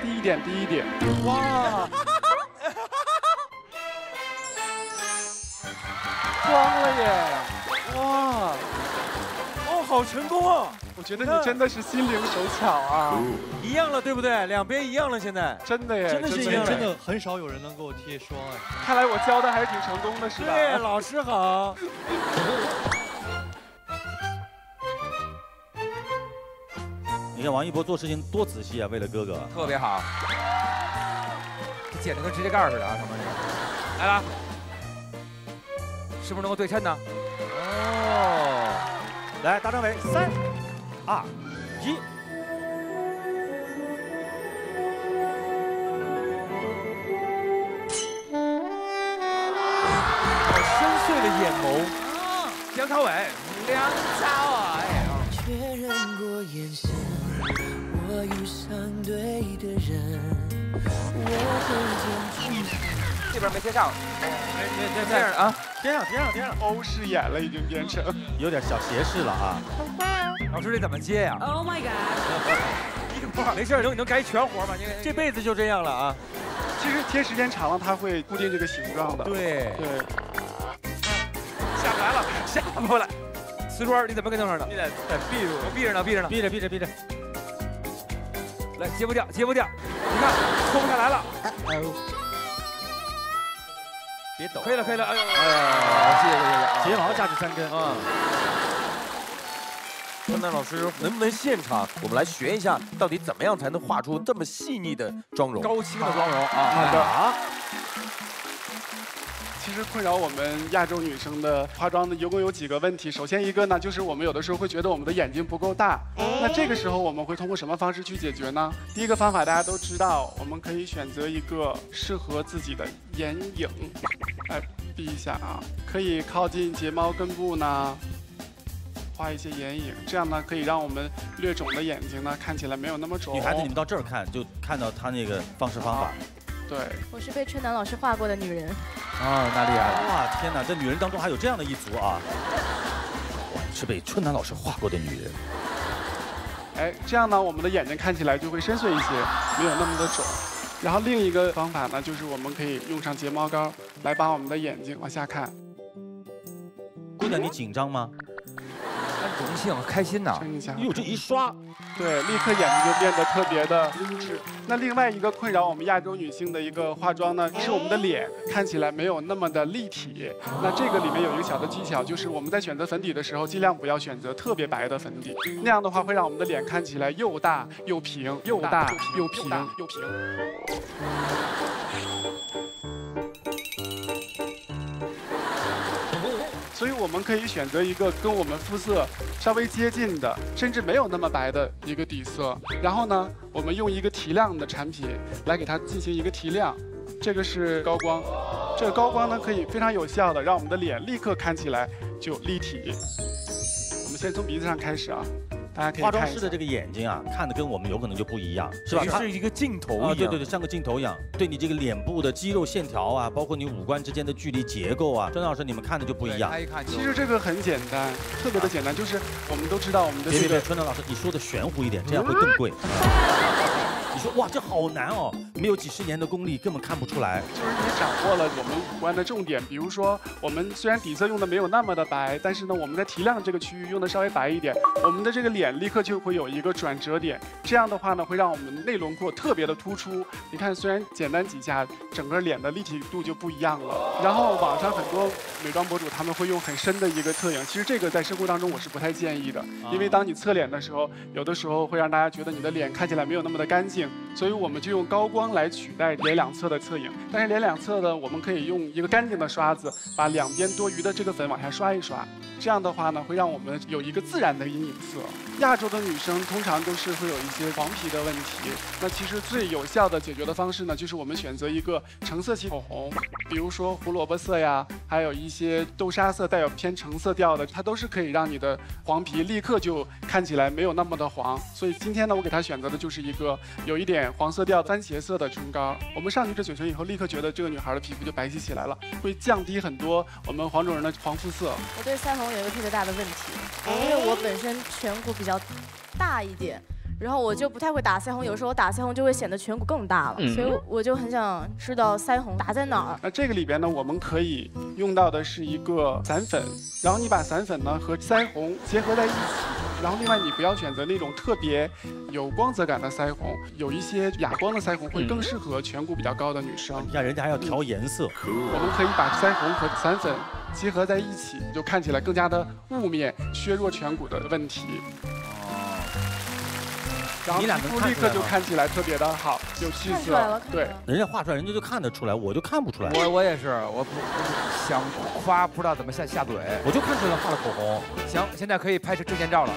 低一点。哇！光了耶！哇！哦，好成功啊！我觉得你真的是心灵手巧啊！一样了，对不对？两边一样了，现在真的耶，真的是一样，真的很少有人能给我贴双哎。看来我教的还是挺成功的，是吧？对，老师好。你看王一博做事情多仔细啊，为了哥哥，特别好。剪得跟指甲盖似的啊，上面来了，是不是能够对称呢？哦，来，大张伟，3、2、1。深邃的眼眸，梁朝伟，确认过眼神，我遇上对的人，我会坚持。这边没贴上。这样啊，贴上。欧式眼了，已经变成有点小斜视了啊。老师这怎么接呀 ？Oh my god！ 没事，你能干一全活吗？你这辈子就这样了啊。其实贴时间长了，它会固定这个形状的。对。下不来了，下不来。瓷砖，你怎么跟那块儿的？你得闭着呢。闭着。来，接不掉。你看，脱不下来了。别抖。可以了。哎呀，谢。睫毛下去3根啊。川南老师，能不能现场我们来学一下，到底怎么样才能画出这么细腻的妆容？高清的妆容啊！好的。其实困扰我们亚洲女生的化妆的一共有几个问题。首先一个呢，就是我们有的时候会觉得我们的眼睛不够大。那这个时候我们会通过什么方式去解决呢？第一个方法大家都知道，我们可以选择一个适合自己的眼影，来闭一下啊，可以靠近睫毛根部呢。画一些眼影，这样呢可以让我们略肿的眼睛呢看起来没有那么肿。女孩子，你们到这儿看就看到她那个方式方法。对，我是被春楠老师画过的女人。啊，那厉害了！哇，天哪，这女人当中还有这样的一族啊！是被春楠老师画过的女人。哎，这样呢，我们的眼睛看起来就会深邃一些，没有那么的肿。然后另一个方法呢，就是我们可以用上睫毛膏来把我们的眼睛往下看。姑娘，你紧张吗？很荣幸，开心呐！哟，这一刷，对，立刻眼睛就变得特别的精致。那另外一个困扰我们亚洲女性的一个化妆呢，是我们的脸看起来没有那么的立体。那这个里面有一个小的技巧，就是我们在选择粉底的时候，尽量不要选择特别白的粉底，那样的话会让我们的脸看起来又大又平，又大又平。所以我们可以选择一个跟我们肤色稍微接近的，甚至没有那么白的一个底色。然后呢，我们用一个提亮的产品来给它进行一个提亮。这个是高光，这个高光呢可以非常有效的让我们的脸立刻看起来就立体。我们先从鼻子上开始啊。大家可以看化妆师的这个眼睛啊，看的跟我们有可能就不一样，是吧？它是一个镜头一样，对，像个镜头一样，对你这个脸部的肌肉线条啊，包括你五官之间的距离结构啊，张老师你们看的就不一样。其实这个很简单，特别的简单，就是我们都知道我们的这个。别，春楠老师，你说的玄乎一点，这样会更贵。你说哇，这好难哦，没有几十年的功力，根本看不出来。就是你掌握了我们五官的重点，比如说我们虽然底色用的没有那么的白，但是呢，我们在提亮这个区域用的稍微白一点，我们的这个脸立刻就会有一个转折点，这样的话呢，会让我们内轮廓特别的突出。你看，虽然简单几下，整个脸的立体度就不一样了。然后网上很多美妆博主他们会用很深的一个特影，其实这个在生活当中我是不太建议的，因为当你侧脸的时候，有的时候会让大家觉得你的脸看起来没有那么的干净。所以我们就用高光来取代脸两侧的侧影，但是脸两侧呢，我们可以用一个干净的刷子，把两边多余的这个粉往下刷一刷，这样的话呢，会让我们有一个自然的阴影色。亚洲的女生通常都是会有一些黄皮的问题，那其实最有效的解决的方式呢，就是我们选择一个橙色系口红，比如说胡萝卜色呀，还有一些豆沙色带有偏橙色调的，它都是可以让你的黄皮立刻就看起来没有那么的黄。所以今天呢，我给她选择的就是一个有一点黄色调的番茄色的唇膏。我们上去这嘴唇以后，立刻觉得这个女孩的皮肤就白皙起来了，会降低很多我们黄种人的黄肤色。我对腮红有一个特别大的问题，因为我本身颧骨比较大一点，然后我就不太会打腮红，有时候我打腮红就会显得颧骨更大了，所以我就很想知道腮红打在哪儿。那这个里边呢，我们可以用到的是一个散粉，然后你把散粉呢和腮红结合在一起。然后另外你不要选择那种特别有光泽感的腮红，有一些哑光的腮红会更适合颧骨比较高的女生。你看人家还要调颜色，我们可以把腮红和散粉结合在一起，就看起来更加的雾面，削弱颧骨的问题。然后皮肤立刻就看起来特别的好，有气色。对，人家画出来，人家就看得出来，我就看不出来。我也是，我想夸不知道怎么下嘴，我就看出来画了口红。行，现在可以拍证件照了。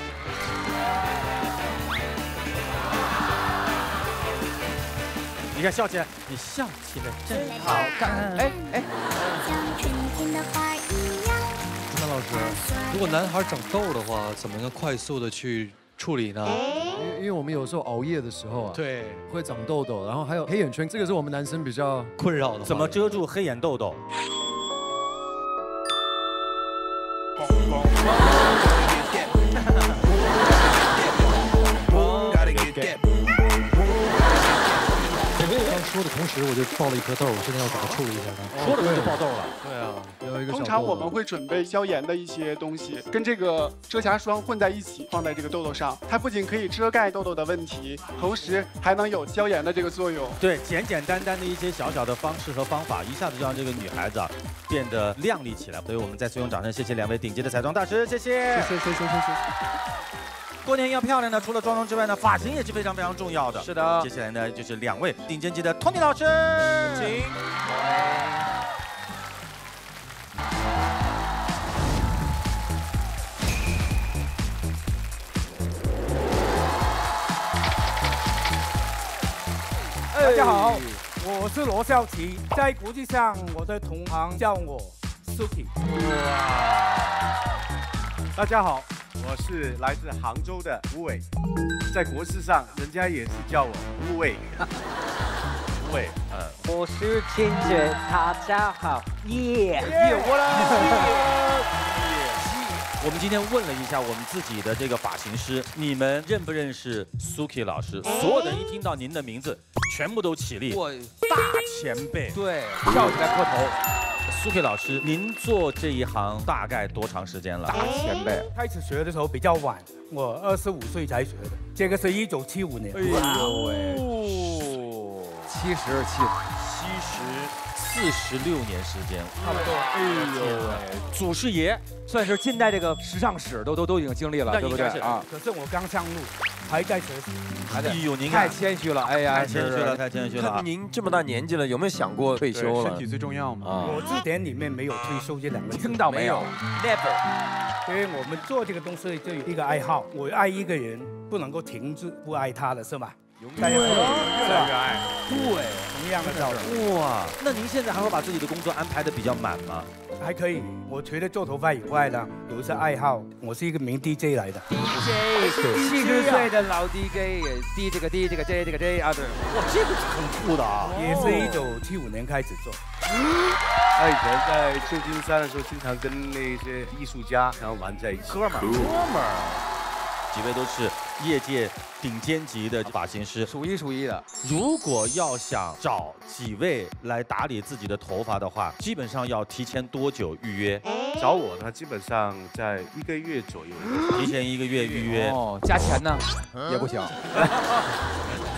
你看笑起来，你笑起来真好看。哎，那老师，如果男孩长痘的话，怎么能快速的去处理呢？因为我们有时候熬夜的时候啊，对，会长痘痘，然后还有黑眼圈，这个是我们男生比较困扰的。怎么遮住黑眼痘痘？说的同时，我就爆了一颗痘，我现在要怎么处理一下呢？说着说着爆痘了。对啊，有一个小通常我们会准备消炎的一些东西，跟这个遮瑕霜混在一起，放在这个痘痘上。它不仅可以遮盖痘痘的问题，同时还能有消炎的这个作用。对，简简单单的一些小小的方式和方法，一下子就让这个女孩子变得靓丽起来。所以我们再次用掌声谢谢2位顶级的彩妆大师，谢谢。谢谢。过年要漂亮呢，除了妆容之外呢，发型也是非常非常重要的。是的。接下来呢，就是2位顶尖级的 Tony 老师，请。大家好，我是罗孝奇，在国际上我的同行叫我 Suki。大家好，我是来自杭州的吴伟，在国事上人家也是叫我吴伟。吴伟，我是清姐，大家好，耶，我了。我们今天问了一下我们自己的这个发型师，你们认不认识 Suki 老师？所有的人一听到您的名字，全部都起立。大前辈，对，跳起来磕头。Suki 老师，您做这一行大概多长时间了？大前辈，开始学的时候比较晚，我25岁才学的，这个是1975年。哎呦喂，46年时间，差不多。哎呦喂，祖师爷算是近代这个时尚史都已经经历了，对不对啊？可是我刚上路，还在学习。哎呦，您太谦虚了，哎呀，太谦虚了，太谦虚了。您这么大年纪了，有没有想过退休了？身体最重要嘛。我字典里面没有退休这2个字，听到没有 ？Never。所以我们做这个东西就有一个爱好，我爱一个人，不能够停止不爱他了，是吧？大家说越来越爱。对，同样的道理。哇，那您现在还会把自己的工作安排的比较满吗？还可以，我除了做头发以外呢，有一些爱好，我是一个名 DJ 来的。70岁的老 DJ ，D 这个 D 这个 J 这个 J 啊，对。哇，这个很酷的啊！也是1975年开始做。他以前在旧金山的时候，经常跟那些艺术家然后玩在一起。哥们儿。几位都是业界顶尖级的发型师，数一的。如果要想找几位来打理自己的头发的话，基本上要提前多久预约？找我呢，基本上在1个月左右。提前1个月预约。哦，加钱呢也不行。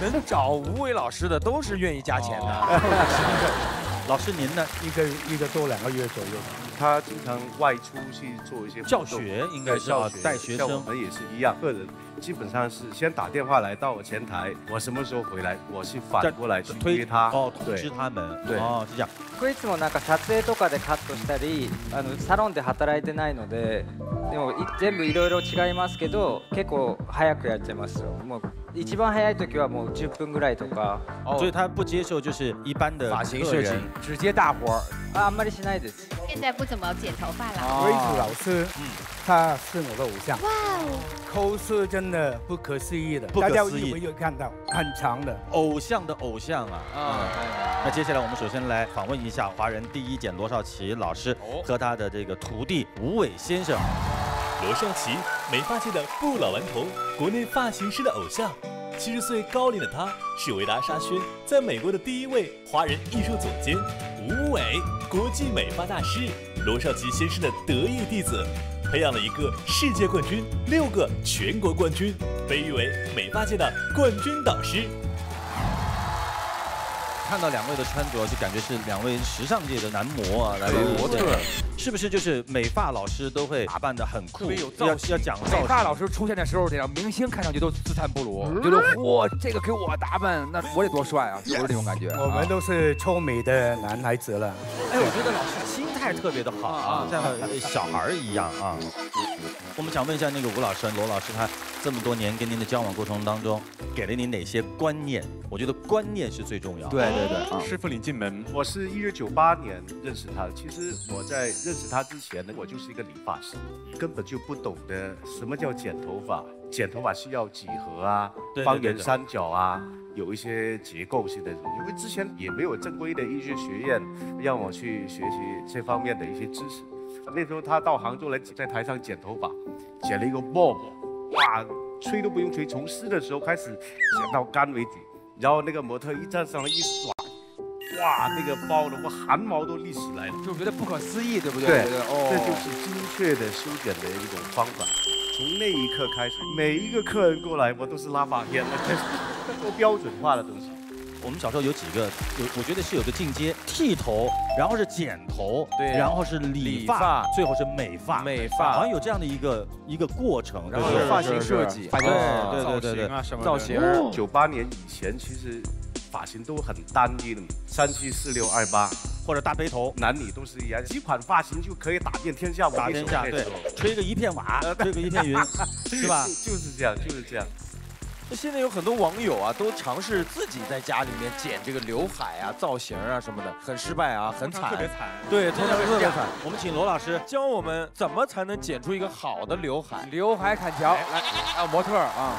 能找吴伟老师的都是愿意加钱的。老师您呢？一个多2个月左右。他经常外出去做一些教学，应该是啊，带学生。像我们也是一样，客人基本上是先打电话来到我前台，我什么时候回来，我是反过来去推他，通知他们。对，哦，是这样。僕いつもなんか撮影とかでカットしたり、サロンで働いてないので、でも全部いろいろ違いますけど、結構早くやっちゃいますよ。もう一番早い時はもう10分ぐらいとか。所以他不接受就是一般的发型设计，直接大活。あんまりしないです。现在不怎么剪头发了。维祖老师，他是我的偶像。哇哦，抠是真的不可思议的，大家有没有看到很长的偶像的偶像啊？那接下来我们首先来访问一下华人第一剪罗少奇老师和他的这个徒弟吴伟先生。罗少奇，美发界的不老顽童，国内发型师的偶像。70岁高龄的他，是维达沙宣在美国的第1位华人艺术总监。吴伟，国际美发大师，罗少奇先生的得意弟子，培养了一个世界冠军，6个全国冠军，被誉为美发界的冠军导师。看到2位的穿着，就感觉是2位时尚界的男模啊，来模特，是不是就是美发老师都会打扮得很酷，要讲造型？美发老师出现的时候，得让明星看上去都自叹不如，觉得嚯，这个给我打扮，那我得多帅啊，是不是这种感觉？我们都是臭美的男孩子了。哎，我觉得老师心态特别的好啊，像小孩一样啊。我们想问一下那个吴老师、罗老师，他这么多年跟您的交往过程当中，给了您哪些观念？我觉得观念是最重要的。对，师傅领进门。我是1998年认识他的，其实我在认识他之前呢，我就是一个理发师，根本就不懂得什么叫剪头发。剪头发需要几何啊、对方圆三角啊，有一些结构性的东西。因为之前也没有正规的医学学院让我去学习这方面的一些知识。那时候他到杭州来，在台上剪头发，剪了一个 bob， 哇，吹都不用吹，从湿的时候开始剪到干为止。然后那个模特一站上来一甩，哇，那个包的我汗毛都立起来了，就觉得不可思议，对不对？对，这就是精确的修剪的一种方法。从那一刻开始，每一个客人过来，我都是拉发片的，这是做标准化的东西。我们小时候有几个，我觉得是有个进阶，剃头，然后是剪头，对，然后是理发，最后是美发，好像有这样的一个过程，然后有发型设计，对，造型。98年以前其实发型都很单一的，37、46、28或者大背头，男女都是一样，几款发型就可以打遍天下。打天下，对，吹个一片瓦，吹个一片云，是吧？就是这样，就是这样。那现在有很多网友啊，都尝试自己在家里面剪这个刘海啊、造型啊什么的，很失败啊，很惨，特别惨。对，通常特别惨。我们请罗老师教我们怎么才能剪出一个好的刘海。刘海砍桥，来，还有模特啊。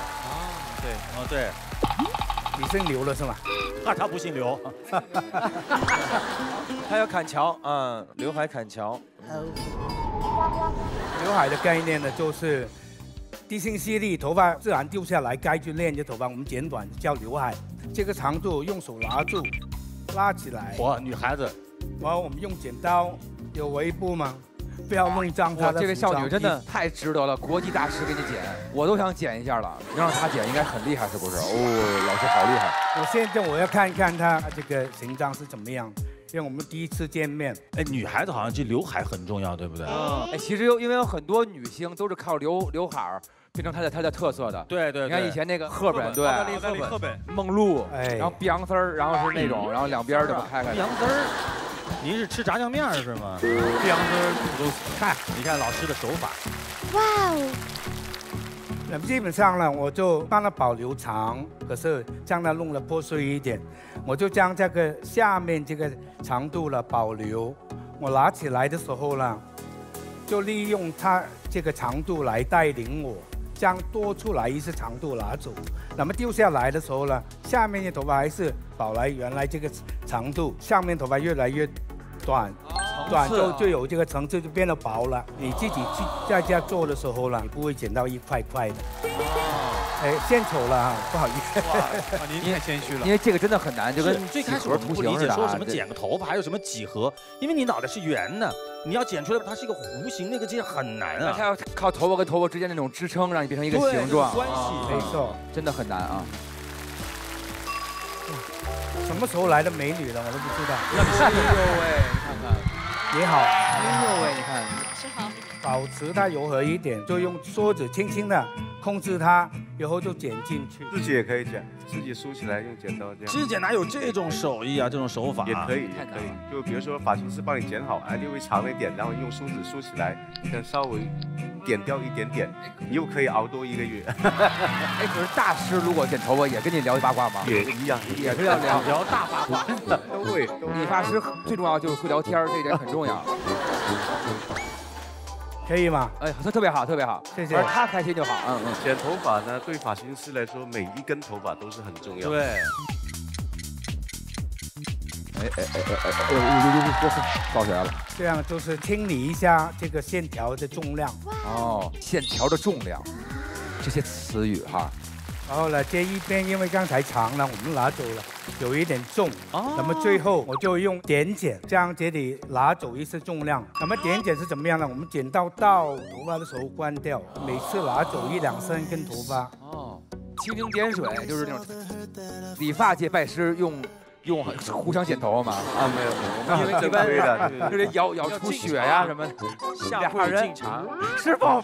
对，哦对。你姓刘了是吗？他不姓刘。他要砍桥，刘海砍桥。刘海的概念呢，就是地心吸力，头发自然掉下来，该去练的头发我们剪短叫刘海。这个长度用手拿住，拉起来。哇，女孩子。然后我们用剪刀，有围布吗？不要弄脏她的。这个少女真的太值得了，国际大师给你剪，我都想剪一下了。让她剪应该很厉害，是不是？哦，老师好厉害。我现在我要看看她这个形状是怎么样。因为我们第一次见面，哎，女孩子好像这刘海很重要，对不对？哎，其实因为有很多女星都是靠刘海变成她的特色的。对，你看以前那个赫本，对，赫本、梦露，哎，然后碧昂丝儿，然后是那种，然后两边这么开开。碧昂丝儿，您是吃炸酱面是吗？碧昂丝儿，看，你看老师的手法。哇哦！那么基本上呢，我就帮他保留长，可是将它弄得破碎一点，我就将这个下面这个长度了保留。我拿起来的时候呢，就利用它这个长度来带领我，将多出来一些长度拿走。那么掉下来的时候呢，下面的头发还是保来原来这个长度，上面头发越来越短。短就有这个层次，就变得薄了。你自己去在家做的时候呢，你不会剪到一块块的。哎，献丑了啊，不好意思。哇，您太谦虚了。因为这个真的很难，就跟最开始我不理解说什么剪个头发还有什么几何，因为你脑袋是圆的，你要剪出来它是一个弧形，那个其实很难啊。它要靠头发跟头发之间那种支撑，让你变成一个形状。关系没错，真的很难啊。什么时候来的美女了，我都不知道。哎呦喂，你看看。你好，哎呦喂，你看，是好，保持它柔和一点，就用梳子轻轻的控制它，然后就剪进去。自己也可以剪，自己梳起来用剪刀这样。指甲哪有这种手艺啊？这种手法也可以。就比如说发型师帮你剪好，略微长了一点，然后用梳子梳起来，再稍微点掉一点点，你又可以熬多1个月。哎，可是大师如果剪头发也跟你聊八卦吗？也一样，也是要聊大八卦，都会。理发师最重要就是会聊天，这一点很重要。可以吗？哎，特别好，特别好，谢谢。而他开心就好。剪头发呢，对发型师来说，每一根头发都是很重要的。对。爆起来了。这样就是清理一下这个线条的重量。哦，线条的重量，这些词语哈。然后呢，这一边因为刚才长了，我们拿走了，有一点重。那么最后我就用点剪将这里拿走一些重量。那么点剪是怎么样呢？我们剪到头发的时候关掉，每次拿走1、2、3根头发。哦，蜻蜓点水就是那种理发界拜师用互相剪头发吗？啊，没有，我们一般就是咬出血呀什么。下跪敬茶，师傅。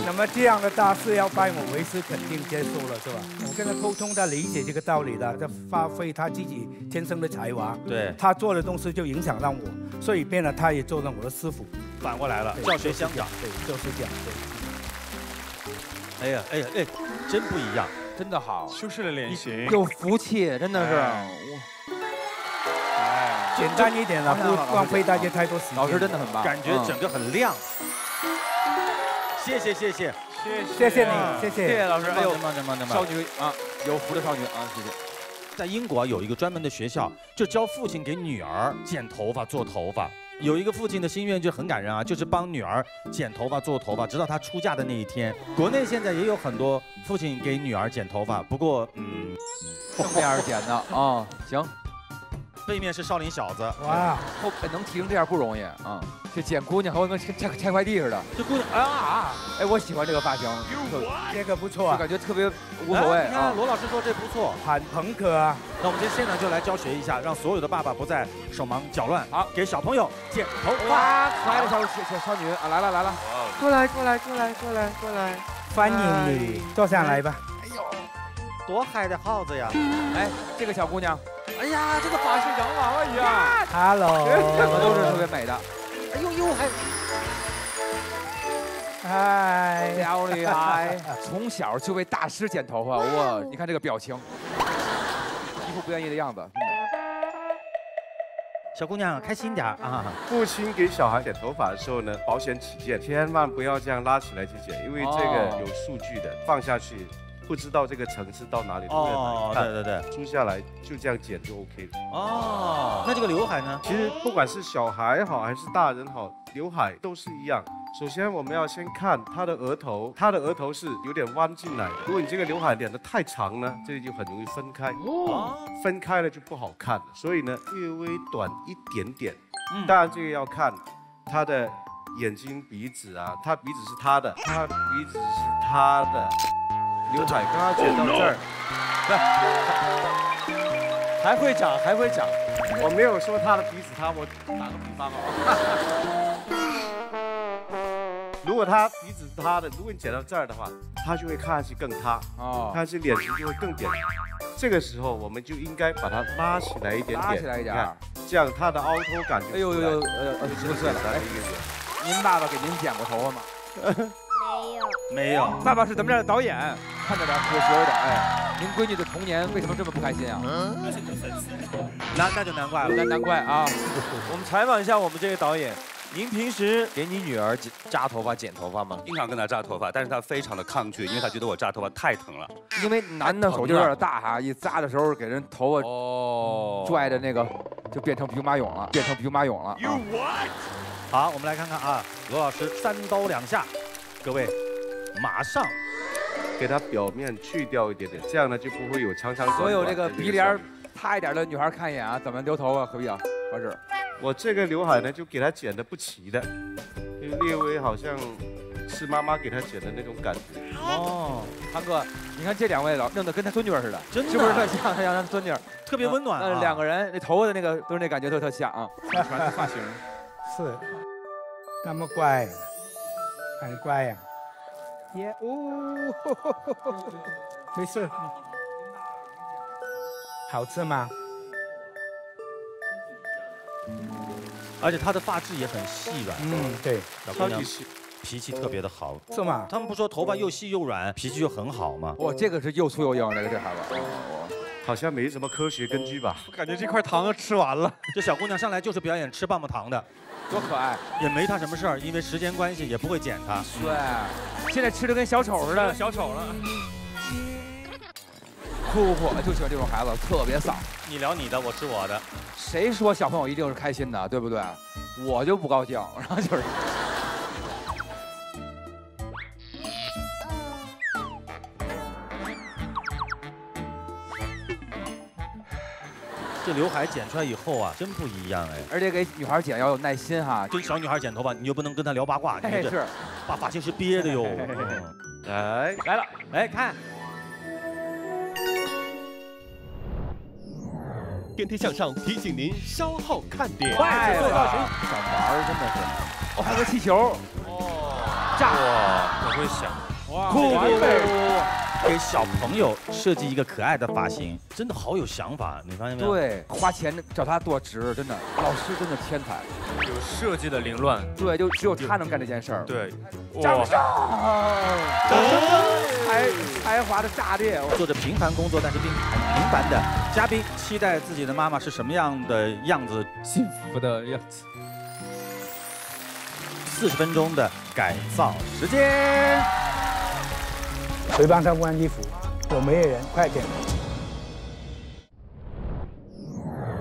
那么这样的大师要拜我为师，肯定接受了，是吧？我跟他沟通，他理解这个道理的，他发挥他自己天生的才华。对，他做的东西就影响到我，所以变了，他也做了我的师傅。反过来了，教学相长。对，就是这样。对。哎呀，真不一样，真的好，修饰了脸型，有福气，真的是。简单一点了，不浪费大家太多时间。老师真的很棒，感觉整个很亮。谢谢。谢谢你，谢谢，谢谢老师。哎呦，少女啊，有福的少女啊，谢谢。在英国有一个专门的学校，就教父亲给女儿剪头发、做头发。有一个父亲的心愿就很感人啊，就是帮女儿剪头发、做头发，直到她出嫁的那一天。国内现在也有很多父亲给女儿剪头发，不过正面剪的啊，行。背面是少林小子，哇，能提成这样不容易啊！这剪姑娘和跟拆快递似的。这姑娘哎，我喜欢这个发型，这个不错啊，就感觉特别无所谓。你看罗老师说这不错，很朋克啊。那我们现在就来教学一下，让所有的爸爸不再手忙脚乱。好，给小朋友剪头发。可爱的小少女啊，来了来了，过来，欢迎你，坐下来吧。哎呦，多嗨的耗子呀！哎，这个小姑娘。哎呀，这个发型洋娃娃一样。Hello， 两个都是特别美的。哎呦呦，嗨，好厉害！从小就为大师剪头发，哇！你看这个表情，一副不愿意的样子。小姑娘开心点啊！父亲给小孩剪头发的时候呢，保险起见，千万不要这样拉起来去剪，因为这个有数据的，放下去。不知道这个层次到哪里，对，梳下来就这样剪就 OK 了。哦，那这个刘海呢？其实不管是小孩好还是大人好，刘海都是一样。首先我们要先看他的额头，他的额头是有点弯进来的。如果你这个刘海剪得太长呢，这里就很容易分开，分开了就不好看了。所以呢，略微短一点点。当然这个要看他的眼睛、鼻子啊，他鼻子是他的，他鼻子是他的。刘海刚刚剪到这儿，还会长，还会长。我没有说他的鼻子他，我打个比方如果他鼻子是他的，如果你剪到这儿的话，他就会看上去更塌，看上去脸型就会更扁。这个时候我们就应该把它拉起来一点点，拉起来一点，这样他的凹凸感就哎呦呦，10岁了，哎，您爸爸给您剪过头发吗？没有，爸爸是咱们这儿的导演，看着点合适点。哎，您闺女的童年为什么这么不开心啊？那就难怪了，难怪啊！我们采访一下我们这个导演，您平时给你女儿扎头发、剪头发吗？经常跟她扎头发，但是她非常的抗拒，因为她觉得我扎头发太疼了。因为男的手就有点大哈，一扎的时候给人头发拽的那个就变成兵马俑了，好，我们来看看啊，罗老师3刀2下，各位。马上给它表面去掉一点点，这样呢就不会有长长短短。所有这个鼻梁塌一点的女孩看一眼啊，怎么留头发合适？我这个刘海呢就给它剪得不齐的，就略微好像是妈妈给她剪的那种感觉。哦，堂哥，你看这2位弄得跟他孙女似的，真的是不是特像他孙女？特别温暖啊。2个人那头发的那个都是那感觉特像啊，传的发型是那么乖，很乖呀。没事，好吃吗？而且她的发质也很细软。对，小姑娘脾气特别的好。是吗？他们不说头发又细又软，脾气就很好吗？哇，这个是又粗又硬，这孩子。好像没什么科学根据吧？我感觉这块糖吃完了。这小姑娘上来就是表演吃棒棒糖的，多可爱！也没她什么事儿，因为时间关系也不会剪她。对，现在吃的跟小丑似的，小丑了。酷，就喜欢这种孩子，特别丧。你聊你的，我吃我的。谁说小朋友一定是开心的，对不对？我就不高兴，然后就是。这刘海剪出来以后啊，真不一样哎！而且给女孩剪要有耐心哈，跟小女孩剪头发，你又不能跟她聊八卦，是，把发型师憋的哟。来了，来看。天天向上提醒您稍后看点。快速造型，小玩真的是。还有个气球，炸！我会想，酷！给小朋友设计一个可爱的发型，真的好有想法，你发现没有？对，花钱找他多值，真的，老师真的天才，有设计的凌乱。对，就只有他能干这件事儿。对，掌声！才华的炸裂，做着平凡工作，但是并很平凡的嘉宾，期待自己的妈妈是什么样的样子，幸福的样子。40分钟的改造时间。谁帮他换衣服？有没有人？快点！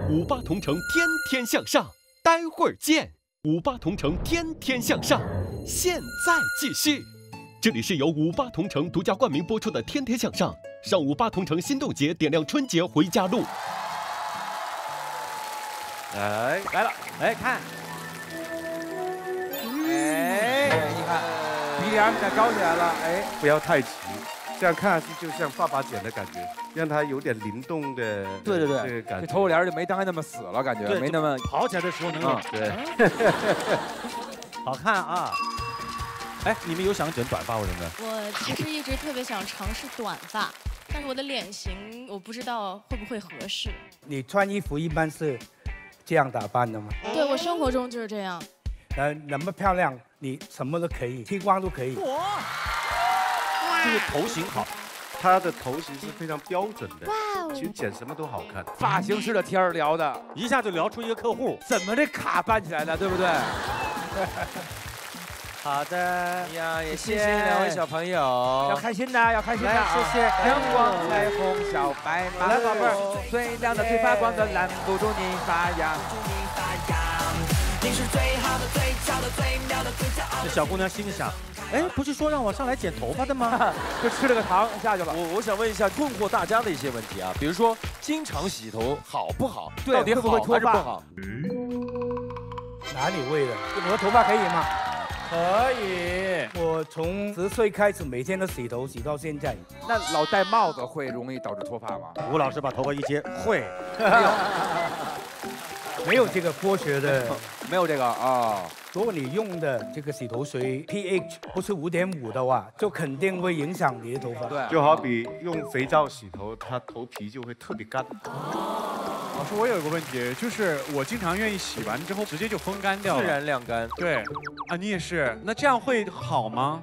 58同城天天向上，待会儿见。58同城天天向上，现在继续。这里是由58同城独家冠名播出的《天天向上》，上58同城心动节点亮春节回家路。来了，来看，哎，你看，鼻梁给它高起来了，哎，不要太齐，这样看上去就像爸爸剪的感觉，让它有点灵动的。对对对，这个感觉。这头发帘就没刚才那么死了，感觉没那么跑起来的时候能够对，好看啊。哎，你们有想卷短发或者什么？我其实一直特别想尝试短发，但是我的脸型我不知道会不会合适。你穿衣服一般是这样打扮的吗？对我生活中就是这样。那么漂亮，你什么都可以，剃光都可以。就是头型好，他的头型是非常标准的，其实剪什么都好看。发型师的天儿聊的，一下就聊出一个客户，怎么这卡办起来的，对不对？好的，呀，也谢谢两位小朋友，要开心的，要开心的，谢谢。阳光彩虹小白马，来宝贝儿，最亮的、最发光的蓝布，祝你发芽。这小姑娘心里想，哎，不是说让我上来剪头发的吗？就吃了个糖下去了。我想问一下困惑大家的一些问题啊，比如说经常洗头好不好？对，到底好还是不好？哪里会的？我的头发可以吗？可以。我从10岁开始每天都洗头，洗到现在。那老戴帽子会容易导致脱发吗？吴老师把头发一接，会。没有这个科学的，没有这个啊。如果你用的这个洗头水 pH 不是5.5的话，就肯定会影响你的头发。对，就好比用肥皂洗头，它头皮就会特别干。老师，我有一个问题，就是我经常愿意洗完之后直接就风干掉了，自然晾干。对，啊，你也是，那这样会好吗？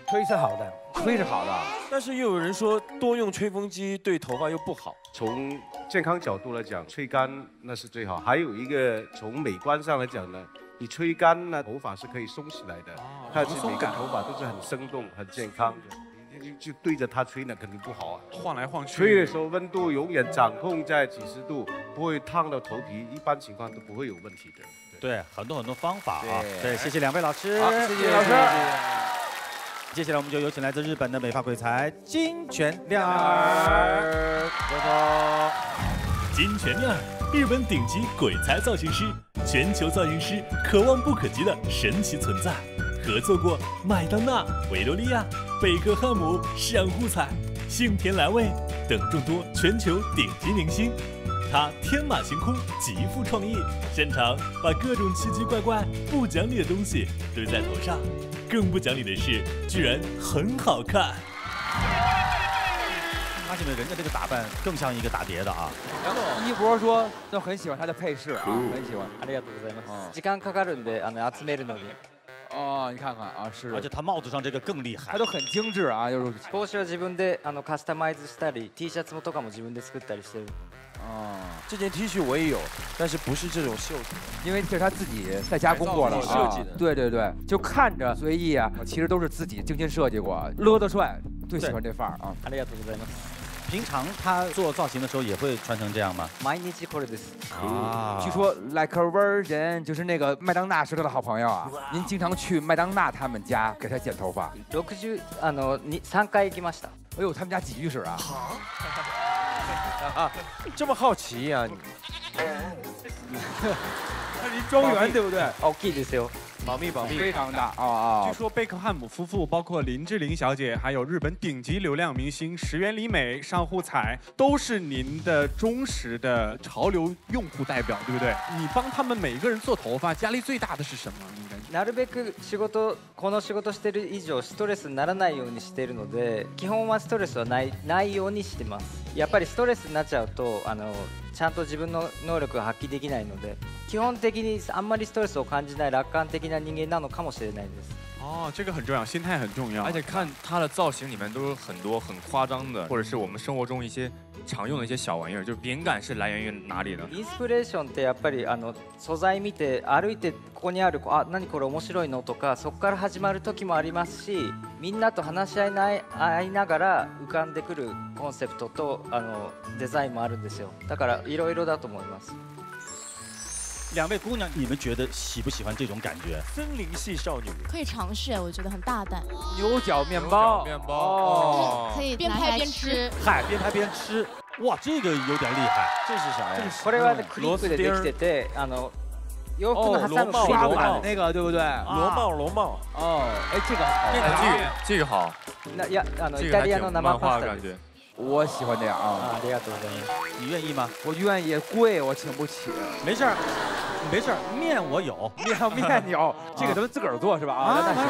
吹是好的，吹是好的，但是又有人说多用吹风机对头发又不好。从健康角度来讲，吹干那是最好。还有一个从美观上来讲呢，你吹干呢，头发是可以松起来的，看起每个头发都是很生动、很健康的。就对着它吹呢，肯定不好啊。晃来晃去。吹的时候温度永远掌控在几十度，不会烫到头皮，一般情况都不会有问题的。对，很多方法啊。对，谢谢两位老师。好，谢谢老师。接下来我们就有请来自日本的美发鬼才金泉亮儿，金泉亮儿，日本顶级鬼才造型师，全球造型师可望不可及的神奇存在，合作过麦当娜、维多利亚、贝克汉姆、上户彩、幸田来未等众多全球顶级明星。他天马行空，极富创意，擅长把各种奇奇怪怪、不讲理的东西堆在头上。更不讲理的是，居然很好看。发现没，人家这个打扮更像一个打碟的啊。一博说都很喜欢他的配饰啊，很喜欢。ありがとうございます。時間かかるんで集めるので。哦，你看看啊，是。而且他帽子上这个更厉害，他都很精致啊，就是。帽子は自分でカスタマイズしたり、T シャツもとかも自分で作ったりしてる。哦，这件 T 恤我也有，但是不是这种袖子，因为这是他自己在加工过的设计的。对对对，就看着随意啊，其实都是自己精心设计过，勒得帅，最喜欢这范儿啊。ありがとうございます。平常他做造型的时候也会穿成这样吗？毎日これです。啊，据说 Like a Virgin 就是那个麦当娜是他的好朋友啊。您经常去麦当娜他们家给他剪头发3回行きました。哎呦，他们家几浴室啊？啊，这么好奇呀？它离庄园对不对？大きいですよ。保密，非常大啊！据说贝克汉姆夫妇，包括林志玲小姐，还有日本顶级流量明星石原里美、上户彩，都是您的忠实的潮流用户代表，对不对？你帮他们每个人做头发，压力最大的是什么？なるべくこの仕事してる以上ストレスにならないようにしてるので、基本はストレスはないようにしてます。やっぱりストレスになっちゃうとちゃんと自分の能力が発揮できないので、基本的にあんまりストレスを感じない楽観的な人間なのかもしれないです。哦，这个很重要，心态很重要。而且看他的造型里面都是很多很夸张的，或者是我们生活中一些常用的一些小玩意儿，就是灵感是来源于哪里呢？インスピレーションってやっぱり素材見て歩いてここにある何これ面白いのとかそこから始まる時もありますし、みんなと話し合いながら浮かんでくるコンセプトとデザインもあるんですよ。だからいろいろだと思います。两位姑娘，你们觉得喜不喜欢这种感觉？森林系少女可以尝试，我觉得很大胆。牛角面包，可以边拍边吃。嗨，边拍边吃，哇，这个有点厉害。这是啥呀？これはねクリップでできてて洋服の挟む刷碗那个对不对？螺帽。哦，哎，这个好，这个好。いやイタリアの生パスタ感觉。我喜欢这样啊。ありがとうございます。你愿意吗？我愿意，贵我请不起。没事儿，没事儿，面我有，面有，这个咱们自个儿做是吧？啊，那行，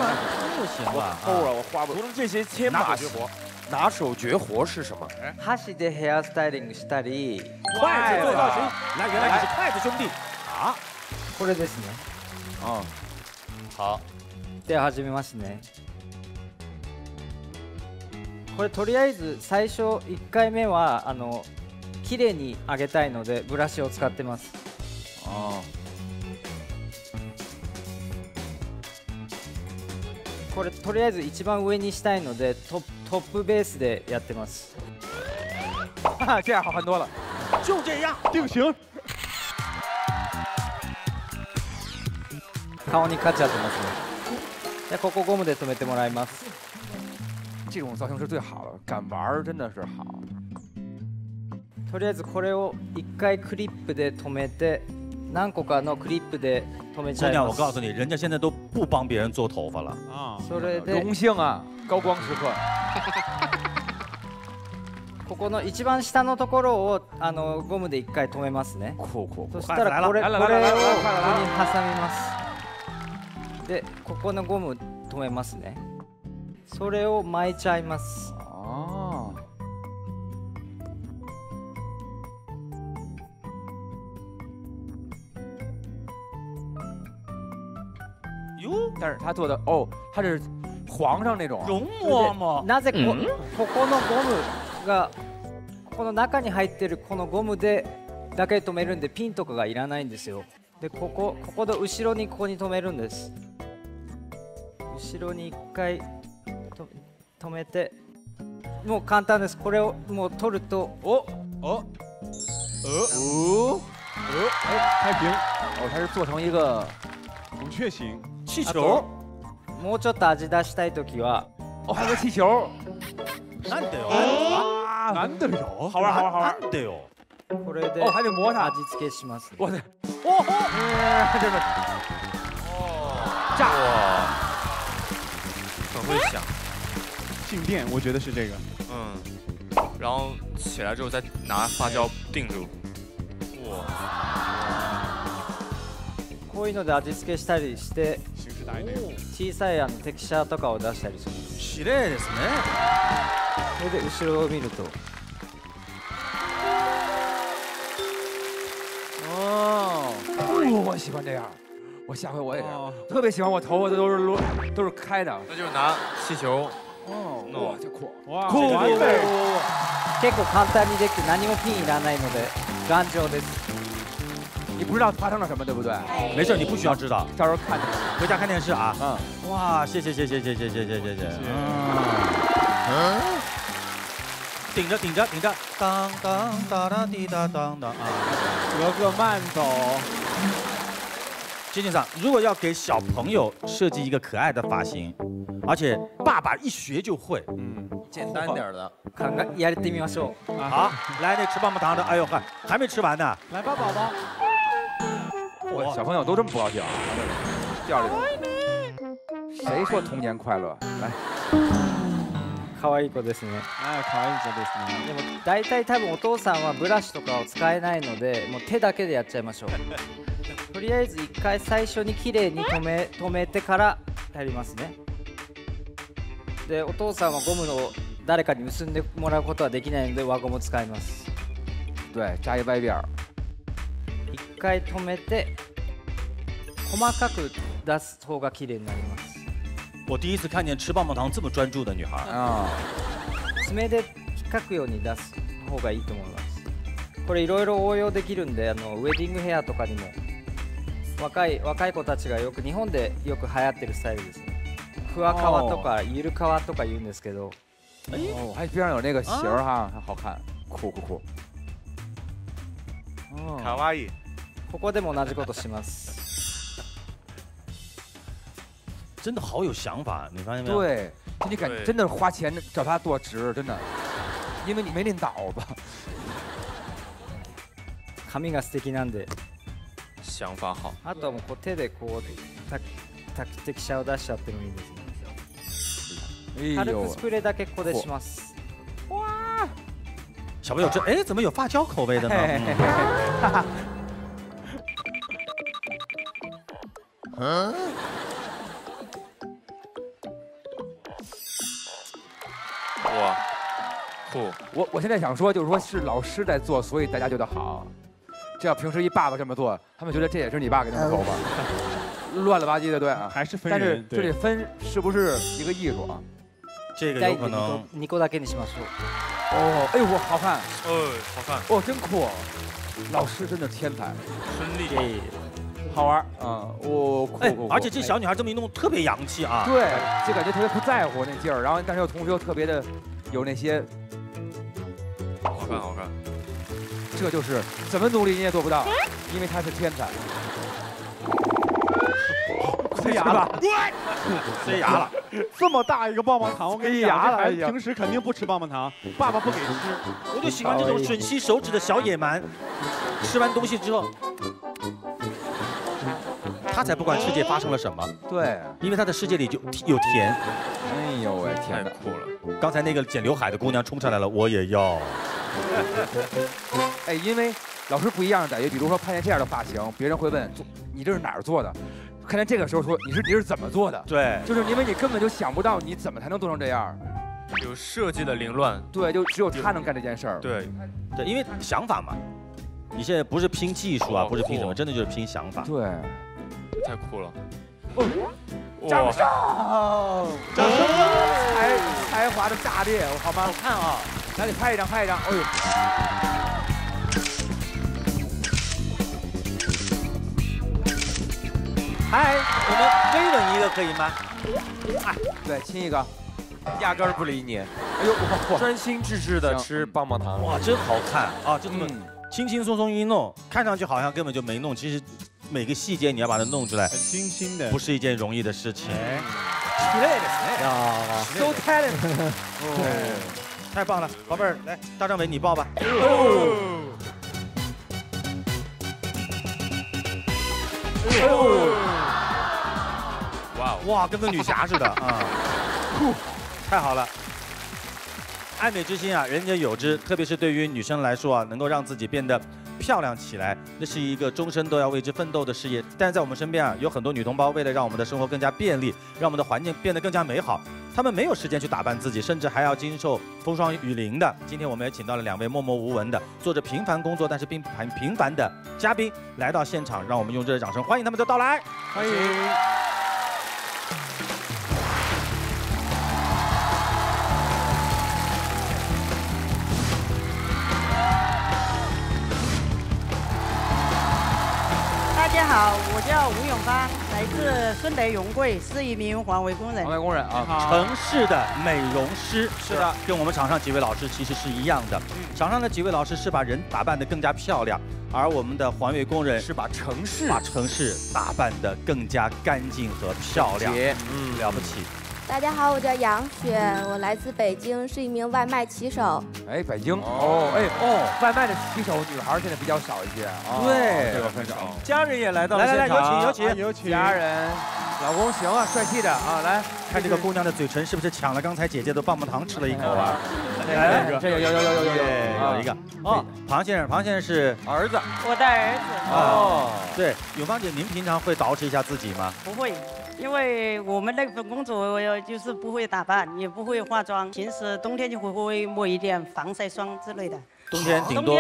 就行了。偷了我花不。除了这些天马绝活，拿手绝活是什么？箸でヘアスタイリングしたり。筷子做造型，来，原来你是筷子兄弟啊！これですね。嗯，好。では始めますね。これとりあえず最初1回目は綺麗に上げたいのでブラシを使ってます。これとりあえず一番上にしたいのでトップベースでやってます。这样好很多了。就这样定型。顔にかっちゃってますね。でここゴムで留めてもらいます。这种造型是最好的，敢玩真的是好。とりあえずこれを1回クリップで留めて何個かのクリップで留めちゃいます。姑娘，我告诉你，人家现在都不帮别人做头发了啊。それで荣幸啊，高光时刻。ここの一番下のところをゴムで1回留めますね。そしたらこれをここに挟みます。でここのゴム留めますね。それを巻いちゃいます。哟，但是他做的哦，他是皇上那种容嬷嬷。なぜここのゴムがこの中に入ってるこのゴムでだけ留めるんでピンとかがいらないんですよ。でここの後ろにここに留めるんです。後ろに1回止めて、もう簡単です。これをもう取ると开屏哦，它是做成一个孔雀形气球。もうちょっと味出したいときは还有个气球。なんでよ。难得有，好玩好玩好玩。なんでよ。これで还得磨它，味付けします。我的这个炸，很会想。静电，我觉得是这个。然后起来之后再拿发胶定住。哇！こういうので味付けしたりして、小さいテクスチャーとかを出したりします。綺麗ですね。それで後ろを見ると。我喜欢这样。我下回我也这样，特别喜欢我头发都是开的。那就是拿气球。哇，这酷！哇，結構簡単にできて何もピンいらないので頑丈です。你不知道发生了什么，对不对？没事，你不需要知道，到时候看回家看电视啊。哇，谢谢。顶着，当当哒哒滴哒当当啊，格格慢走。金靖さん，如果要给小朋友设计一个可爱的发型，而且爸爸一学就会，简单点的，やってみましょう。好，来那吃棒棒糖的，哎呦呵，还没吃完呢。来吧，宝宝。哇，小朋友都这么不高兴啊！调里头。谁说童年快乐？来。可愛い子ですね。可愛い子ですね。でも大体多分お父さんはブラシとかを使えないので、もう手だけでやっちゃいましょう。とりあえず1回最初にきれいに止めてからやりますね。でお父さんはゴムを誰かに結んでもらうことはできないので輪ゴムを使います。对，扎一歪辫。1回止めて細かく出す方がきれいになります。我第一次看见吃棒棒糖这么专注的女孩啊！爪で引っかくように出す方がいいと思います。これいろいろ応用できるんで、ウェディングヘアとかにも若い子たちが日本でよく流行ってるスタイルですね。ふわ皮とかゆる皮とか言うんですけど。哦，还边上有那个形儿哈，好看，酷。哦，卡哇伊。ここでも同じことします。真的好有想法，你发现没有？对，你感真的花钱找他多值，真的，因为你没那脑子。髪が素敵なんで。想法好。あとはもう手でこうタクテキシャを出しちゃってもいいんですね。軽くスプレーだけここでします。哇！小朋友这怎么有发胶口味的呢？哇，酷！我现在想说，就是说是老师在做，所以大家觉得好。这要平时一爸爸这么做，他们觉得这也是你爸给他们头发，乱了吧唧的，对啊。还是分人。但是对这里分是不是一个艺术啊？这个有可能。2個だけにしましょう。哦，哎呦，好看。好看。哦，真酷。老师真的天才。春丽。好玩啊！酷。而且这小女孩这么一弄，特别洋气啊。对，就感觉特别不在乎那劲儿，然后但是又同时又特别的有那些。好看。这就是怎么努力你也做不到，因为他是天才。塞牙了，塞牙了！这么大一个棒棒糖，我跟你讲，这孩子平时肯定不吃棒棒糖，爸爸不给吃。我就喜欢这种吮吸手指的小野蛮，吃完东西之后，他才不管世界发生了什么。对，因为他的世界里就有甜。哎呦喂，天哪，太酷了！刚才那个剪刘海的姑娘冲上来了，我也要。哎，因为老师不一样在于，比如说看见这样的发型，别人会问你这是哪儿做的？看见这个时候说你是怎么做的？对，就是因为你根本就想不到你怎么才能做成这样。有设计的凌乱。对，就只有他能干这件事儿。对，因为想法嘛，你现在不是拼技术啊，不是拼什么，真的就是拼想法。对，太酷了。掌声！才华的炸裂，好吗？好看啊！来，你拍一张。哎呦！嗨，我们微吻一个可以吗？哎，对，亲一个。压根儿不理你。哎呦，专心致志的吃棒棒糖。哇，真好看啊！就这么轻轻松松一弄，看上去好像根本就没弄，其实每个细节你要把它弄出来，很精心的，不是一件容易的事情。So talented！ 太棒了，宝贝儿，来，大张伟你抱吧。哇，跟个女侠似的啊！酷，太好了。爱美之心啊，人皆有之。特别是对于女生来说啊，能够让自己变得漂亮起来，那是一个终身都要为之奋斗的事业。但是在我们身边啊，有很多女同胞为了让我们的生活更加便利，让我们的环境变得更加美好，她们没有时间去打扮自己，甚至还要经受风霜雨淋的。今天我们也请到了2位默默无闻的、做着平凡工作但是并很平凡的嘉宾来到现场，让我们用热烈掌声欢迎他们的到来。欢迎。大家好，我叫吴永芳，来自顺德荣贵，是一名环卫工人。环卫工人啊，城市的美容师是的，跟我们场上几位老师其实是一样的。场上的几位老师是把人打扮得更加漂亮，而我们的环卫工人是把城市打扮得更加干净和漂亮。了不起。大家好，我叫杨雪，我来自北京，是一名外卖骑手。哎，北京外卖的骑手女孩现在比较少一些啊。对，这个很少。家人也来到了现场，来，有请家人，老公行啊，帅气的啊，来看这个姑娘的嘴唇是不是抢了刚才姐姐的棒棒糖吃了一口啊？这有一个哦，庞先生是儿子，我的儿子哦，对，永芳姐，您平常会捯饬一下自己吗？不会。因为我们那份工作就是不会打扮，也不会化妆，平时冬天就会抹一点防晒霜之类的。冬天顶多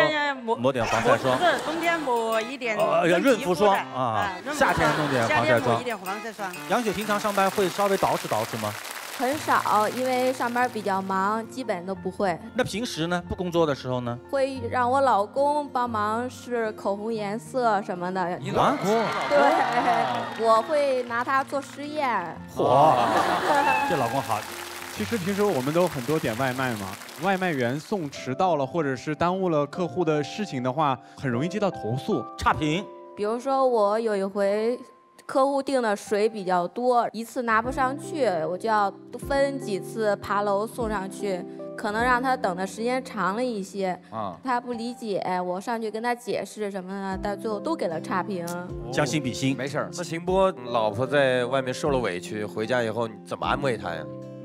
抹点防晒霜。不是，冬天抹一点润肤霜啊，夏天弄点防晒霜。一点防晒霜。杨雪平常上班会稍微捯饬吗？很少，因为上班比较忙，基本都不会。那平时呢？不工作的时候呢？会让我老公帮忙试口红颜色什么的。你老公？对，我会拿它做实验。嚯，这老公好。其实平时我们都很多点外卖嘛，外卖员送迟到了，或者是耽误了客户的事情的话，很容易接到投诉、差评。比如说我有一回，客户订的水比较多，一次拿不上去，我就要分几次爬楼送上去，可能让他等的时间长了一些。他不理解，我上去跟他解释什么的，但最后都给了差评。将心比心，没事儿。那秦波老婆在外面受了委屈，回家以后你怎么安慰她呀？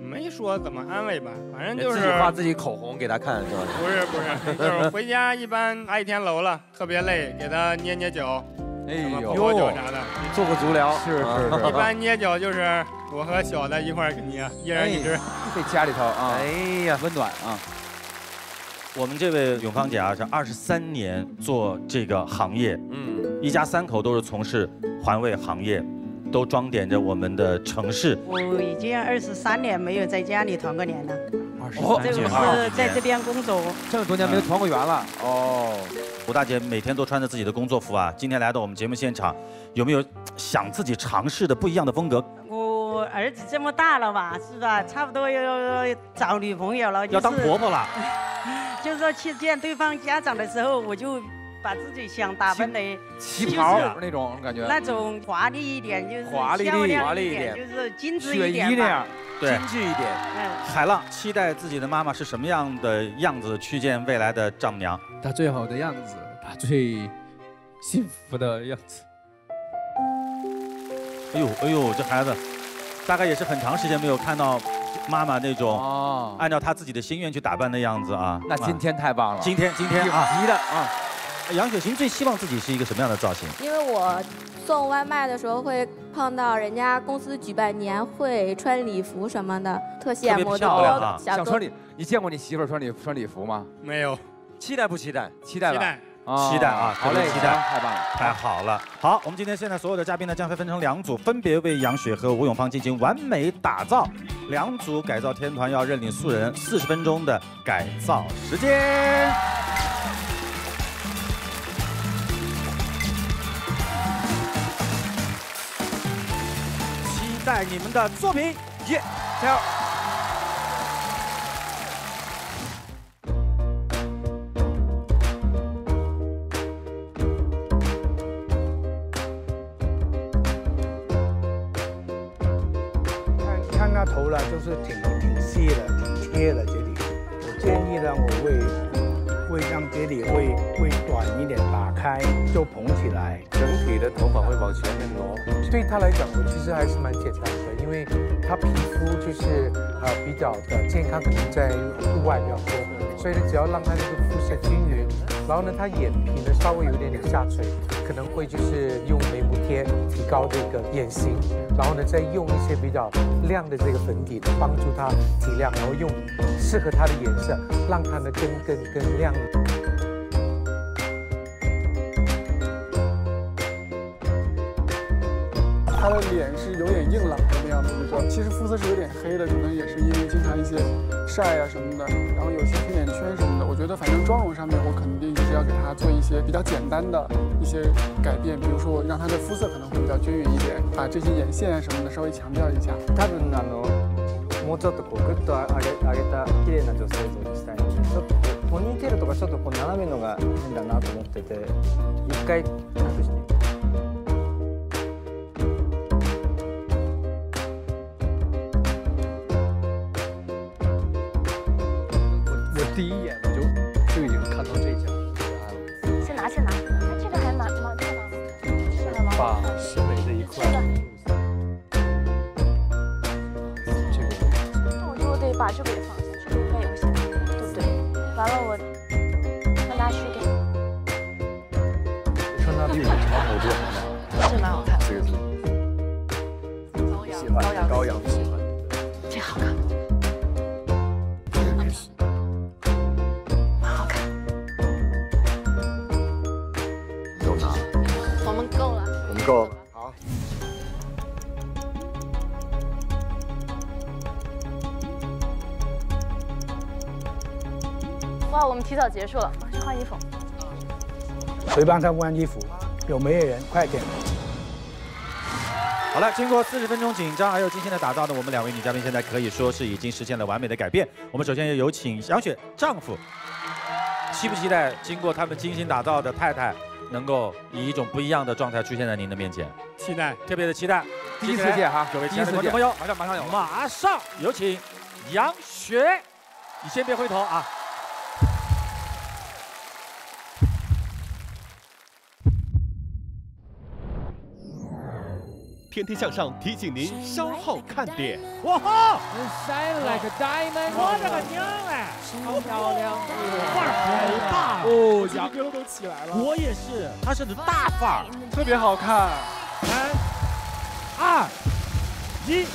没说怎么安慰吧，反正就是自己画自己口红给她看是吧？不是，就是回家一般挨一天楼了，特别累，给她捏捏脚，哎呦，泡脚啥的，做个足疗。是。一般捏脚就是我和小的一块儿给捏，一人一只。这家里头啊，哎呀，温暖啊。我们这位永芳姐啊，是23年做这个行业，一家3口都是从事环卫行业。都装点着我们的城市。我已经23年没有在家里团过年了。23年，是在这边工作，这么多年没有团过圆了。哦，胡大姐每天都穿着自己的工作服啊，今天来到我们节目现场，有没有想自己尝试的不一样的风格？我儿子这么大了吧，是吧？差不多要找女朋友了，要当婆婆了。就是说去见对方家长的时候，我就。把自己想打扮的旗袍那种感觉，那种华丽一点，就是华丽一点，就是精致一点，雪衣那样，对，精致一点。海浪期待自己的妈妈是什么样的样子去见未来的丈母娘？她最好的样子，她最幸福的样子。哎呦，这孩子大概也是很长时间没有看到妈妈那种按照她自己的心愿去打扮的样子啊。那今天太棒了，今天啊，急的啊。杨雪琴最希望自己是一个什么样的造型？因为我送外卖的时候会碰到人家公司举办年会，穿礼服什么的，特羡慕的。想穿你见过你媳妇穿礼服吗？没有。期待不期待？期待吧。期待啊！好嘞，期待，太棒了，太好了。好，我们今天现在所有的嘉宾呢将会分成2组，分别为杨雪和吴永芳进行完美打造。2组改造天团要认领素人40分钟的改造时间。期待你们的作品，耶！加油！看那头了，就是挺细的，挺贴的这里。我建议呢，我会让这里会短一点，打开就蓬起来，整体的头发会往前面挪。对他来讲，我其实还是蛮简单的，因为他皮肤就是比较的健康，可能在户外比较多，所以呢，只要让他那个肤色均匀，然后呢，他眼皮呢稍微有点下垂，可能会就是用眉目贴提高这个眼型，然后呢，再用一些比较亮的这个粉底帮助他提亮，然后用适合他的颜色，让他呢更亮。他的脸是有点硬朗的那样子一个，其实肤色是有点黑的，可能也是因为经常一些晒啊什么的，然后有些黑眼圈什么的。我觉得反正妆容上面我肯定就是要给他做一些比较简单的一些改变，比如说我让他的肤色可能会比较均匀一点，把这些眼线啊什么的稍微强调一下。多分もうちょっとこうグッと上げた綺麗な女性像にしたいので、ちょっとポニーテールとかちょっとこう斜めのが変だなと思ってて、一回なくして。第一眼我就已经看到这家，先拿，它这个还蛮把审美的一块。这个。那我觉得我得把这个也放下，这个应该也会显对不对？完了我让大家去给。穿搭比我长好多。这蛮好看。这个是喜欢高阳喜欢。这好看。够了。好。好，我们提早结束了，去换衣服。谁帮他换衣服？有没有人？快点！好了，经过40分钟紧张而又精心的打造的，我们2位女嘉宾现在可以说是已经实现了完美的改变。我们首先有请杨雪丈夫，期不期待经过他们精心打造的太太，能够以一种不一样的状态出现在您的面前？期待，特别的期待。第一次见哈，各位亲爱的观众朋友，马上有，马上有请杨雪，你先别回头啊。天天向上提醒您稍后看点。哇哈 ！Shine like a diamond！ 我的个娘哎，好漂亮，范儿好大哦，杨哥都起来了。我也是，他是大范儿，特别好看。3、2、1。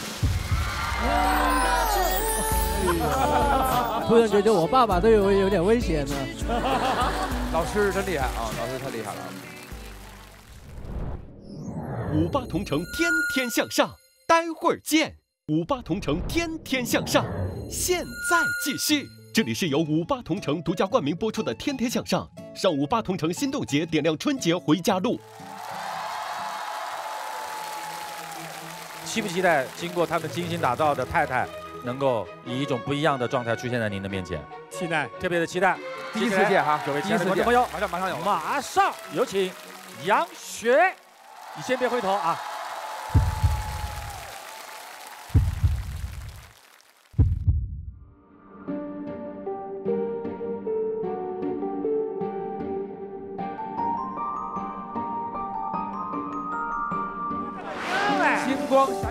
突然觉得我爸爸都有点危险呢。老师真厉害啊！老师太厉害了。58同城天天向上，待会儿见。58同城天天向上，现在继续。这里是由58同城独家冠名播出的《天天向上》，上58同城心动节点亮春节回家路。期不期待经过他们精心打造的太太，能够以一种不一样的状态出现在您的面前？期待，特别的期待。第一次见哈，各位亲爱的观众朋友，马上有，马上有请杨雪，你先别回头啊。星光闪闪。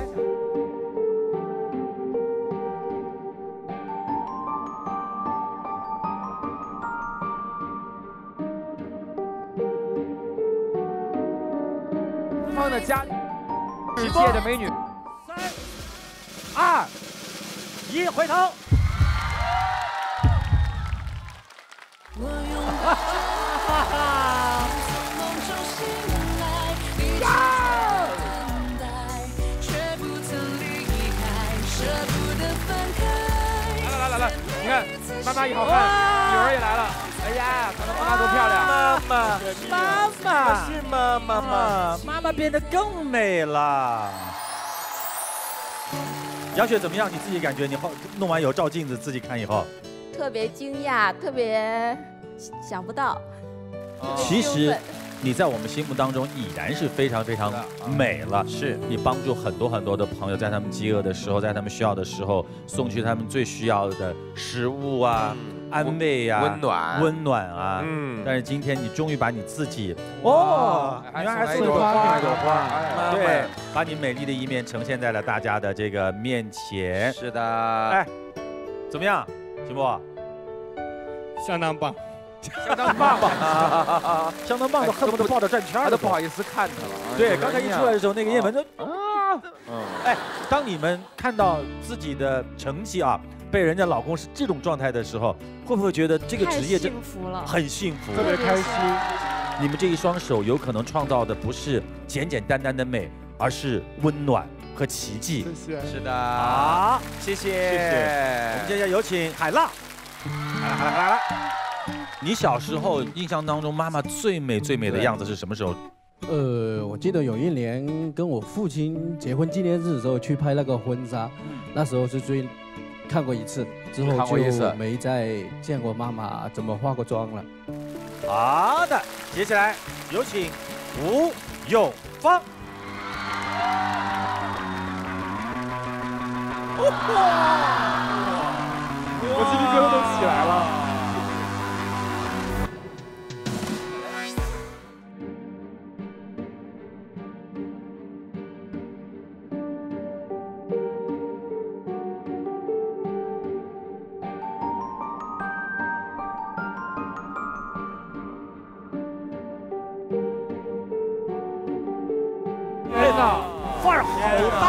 方的家，世界的美女。3、2、1，回头。来，你看，妈妈也好看，女儿也来了。哎呀，看到妈妈多漂亮！妈是妈妈变得更美了。杨雪怎么样？你自己感觉？你弄完以后照镜子自己看以后，特别惊讶，特别想不到。其实你在我们心目当中已然是非常非常美了。是你帮助很多的朋友，在他们饥饿的时候，在他们需要的时候，送去他们最需要的食物啊。安慰呀，温暖啊，但是今天你终于把你自己，女儿还送朵花，对，把你美丽的一面呈现在了大家的这个面前。是的，哎，怎么样，秦博？相当棒，相当棒，相当棒的，恨不得抱着转圈他都不好意思看他了。对，刚才一出来的时候，那个叶文就哎，当你们看到自己的成绩啊。被人家老公是这种状态的时候，会不会觉得这个职业真很幸福，特别开心？你们这一双手有可能创造的不是简简单单的美，而是温暖和奇迹。谢谢。是的，好，谢谢。谢。我们接下来有请海浪。来，你小时候印象当中妈妈最美的样子是什么时候？我记得有一年跟我父亲结婚纪念日的时候去拍那个婚纱，那时候是看过一次，之后就没再见过妈妈怎么化过妆了。好的，接下来有请吴永芳。我鸡皮疙瘩都起来了。范儿好大！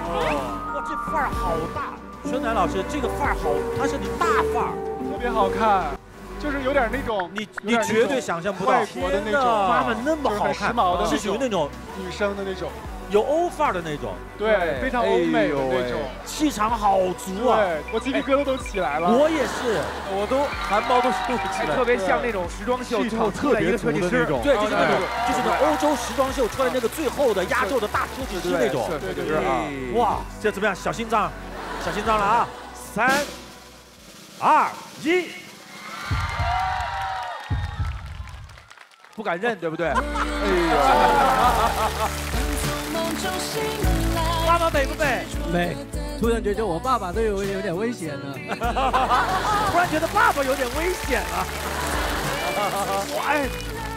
哇，这范儿好大！孙楠老师，这个范儿好，他是你大范儿，特别好看，就是有点那种你绝对想象不到外国的那种妈妈那么好看，时髦的，是属于那种女生的那种。有欧范儿的那种，对，非常欧美的那种，气场好足啊！对，我鸡皮疙瘩都起来了。我也是，我都汗毛都竖起来，特别像那种时装秀特别特别的那种，对，就是那种，就是那欧洲时装秀穿的那个最厚的压轴的大设计师那种，对，哇，这怎么样？小心脏，小心脏了啊！3、2、1。不敢认，对不对？哎呦，爸爸美不美？美。突然觉得我爸爸都有点危险了。突然觉得爸爸有点危险了。哇，哎，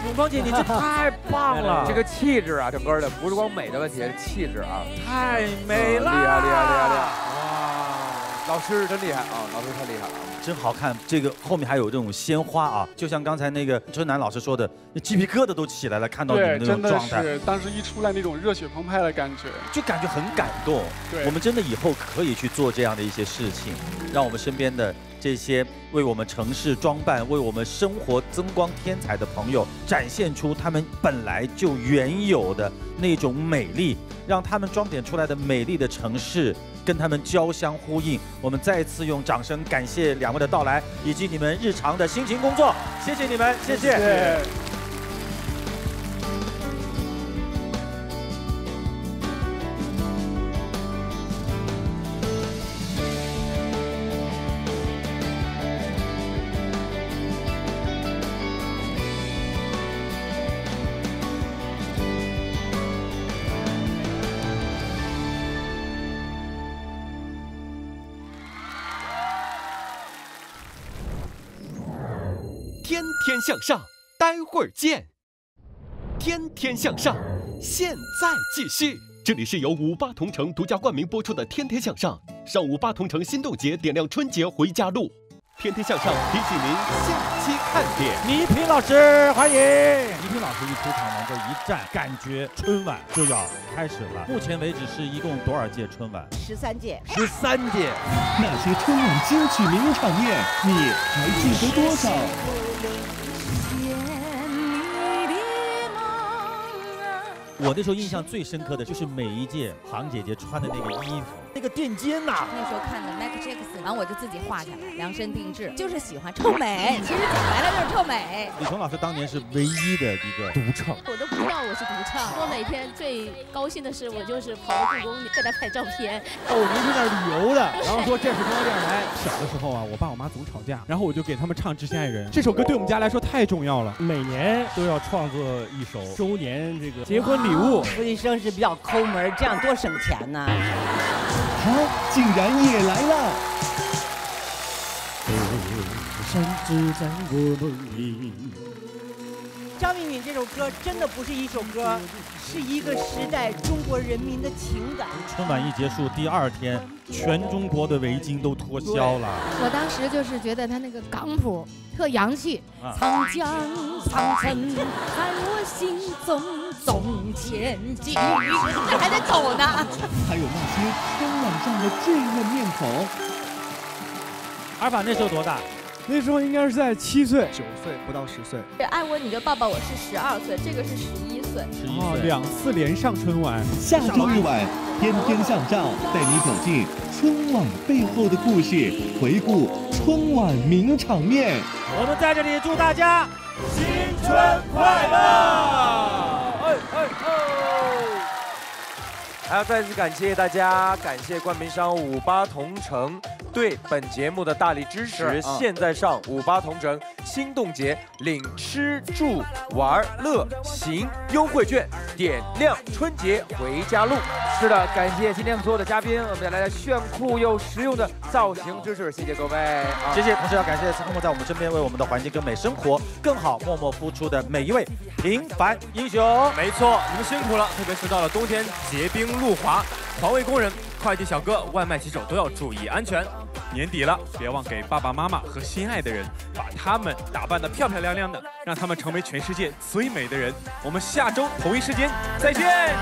永芳姐，你这太棒了！这个气质啊，整个的不是光美的问题，是气质啊，太美了！厉害厉害厉害厉害！哇，老师真厉害啊，老师太厉害了。真好看，这个后面还有这种鲜花啊，就像刚才那个春楠老师说的，那鸡皮疙瘩都起来了，看到你们那种状态。是，当时一出来那种热血澎湃的感觉，就感觉很感动。对，我们真的以后可以去做这样的一些事情，让我们身边的这些为我们城市装扮、为我们生活增光添彩的朋友，展现出他们本来就原有的那种美丽，让他们装点出来的美丽的城市跟他们交相呼应。我们再次用掌声感谢两位的到来，以及你们日常的辛勤工作，谢谢你们，谢谢。谢谢。天天向上，待会儿见。天天向上，现在继续。这里是由58同城独家冠名播出的《天天向上》，上58同城心动节点亮春节回家路。天天向上提醒您下期看点。倪萍老师，欢迎。倪萍老师一出场往这一站，感觉春晚就要开始了。目前为止是一共多少届春晚？13届。13届。那些春晚金曲名场面，你还记得多少？我那时候印象最深刻的就是每一届杭姐姐穿的那个衣服，那个垫肩呐。那时候看的 Michael Jackson， 然后我就自己画下来，量身定制，就是喜欢臭美。其实讲白了就是臭美。李彤老师当年是唯一的一个独唱，我都不知道我是独唱。我每天最高兴的是，我就是跑到故宫里，在那拍照片。哦，我们是那儿旅游的，然后说这是中央电视台。小的时候啊，我爸我妈总吵架，然后我就给他们唱《知心爱人》。这首歌对我们家来说太重要了，每年都要创作一首周年这个结婚礼物。傅医生是比较抠门，这样多省钱呢。他竟然也来了。山只在我梦里。张敏敏这首歌真的不是一首歌，是一个时代中国人民的情感。春晚一结束，第2天，全中国的围巾都脱销了。我当时就是觉得他那个港谱特洋气，长江长城在我心中总前进，这还得走呢。还有那些春晚上的稚嫩面孔。阿法那时候多大？那时候应该是在7岁、9岁，不到10岁。爱我你的抱抱我是12岁，这个是11岁。哦，2次连上春晚。下周日晚，天天向上带你走进春晚背后的故事，回顾春晚名场面。我们在这里祝大家新春快乐！还要再次感谢大家，感谢冠名商58同城对本节目的大力支持。现在上58同城心动节领吃住玩乐行优惠券，点亮春节回家路。是的，感谢今天所有的嘉宾，我们带来了炫酷又实用的造型知识，谢谢各位。谢谢，同时要感谢默默在我们身边为我们的环境跟美生活更好默默付出的每一位平凡英雄。没错，你们辛苦了，特别是到了冬天结冰路滑，环卫工人、快递小哥、外卖骑手都要注意安全。年底了，别忘给爸爸妈妈和心爱的人，把他们打扮得漂漂亮亮的，让他们成为全世界最美的人。我们下周同一时间再见。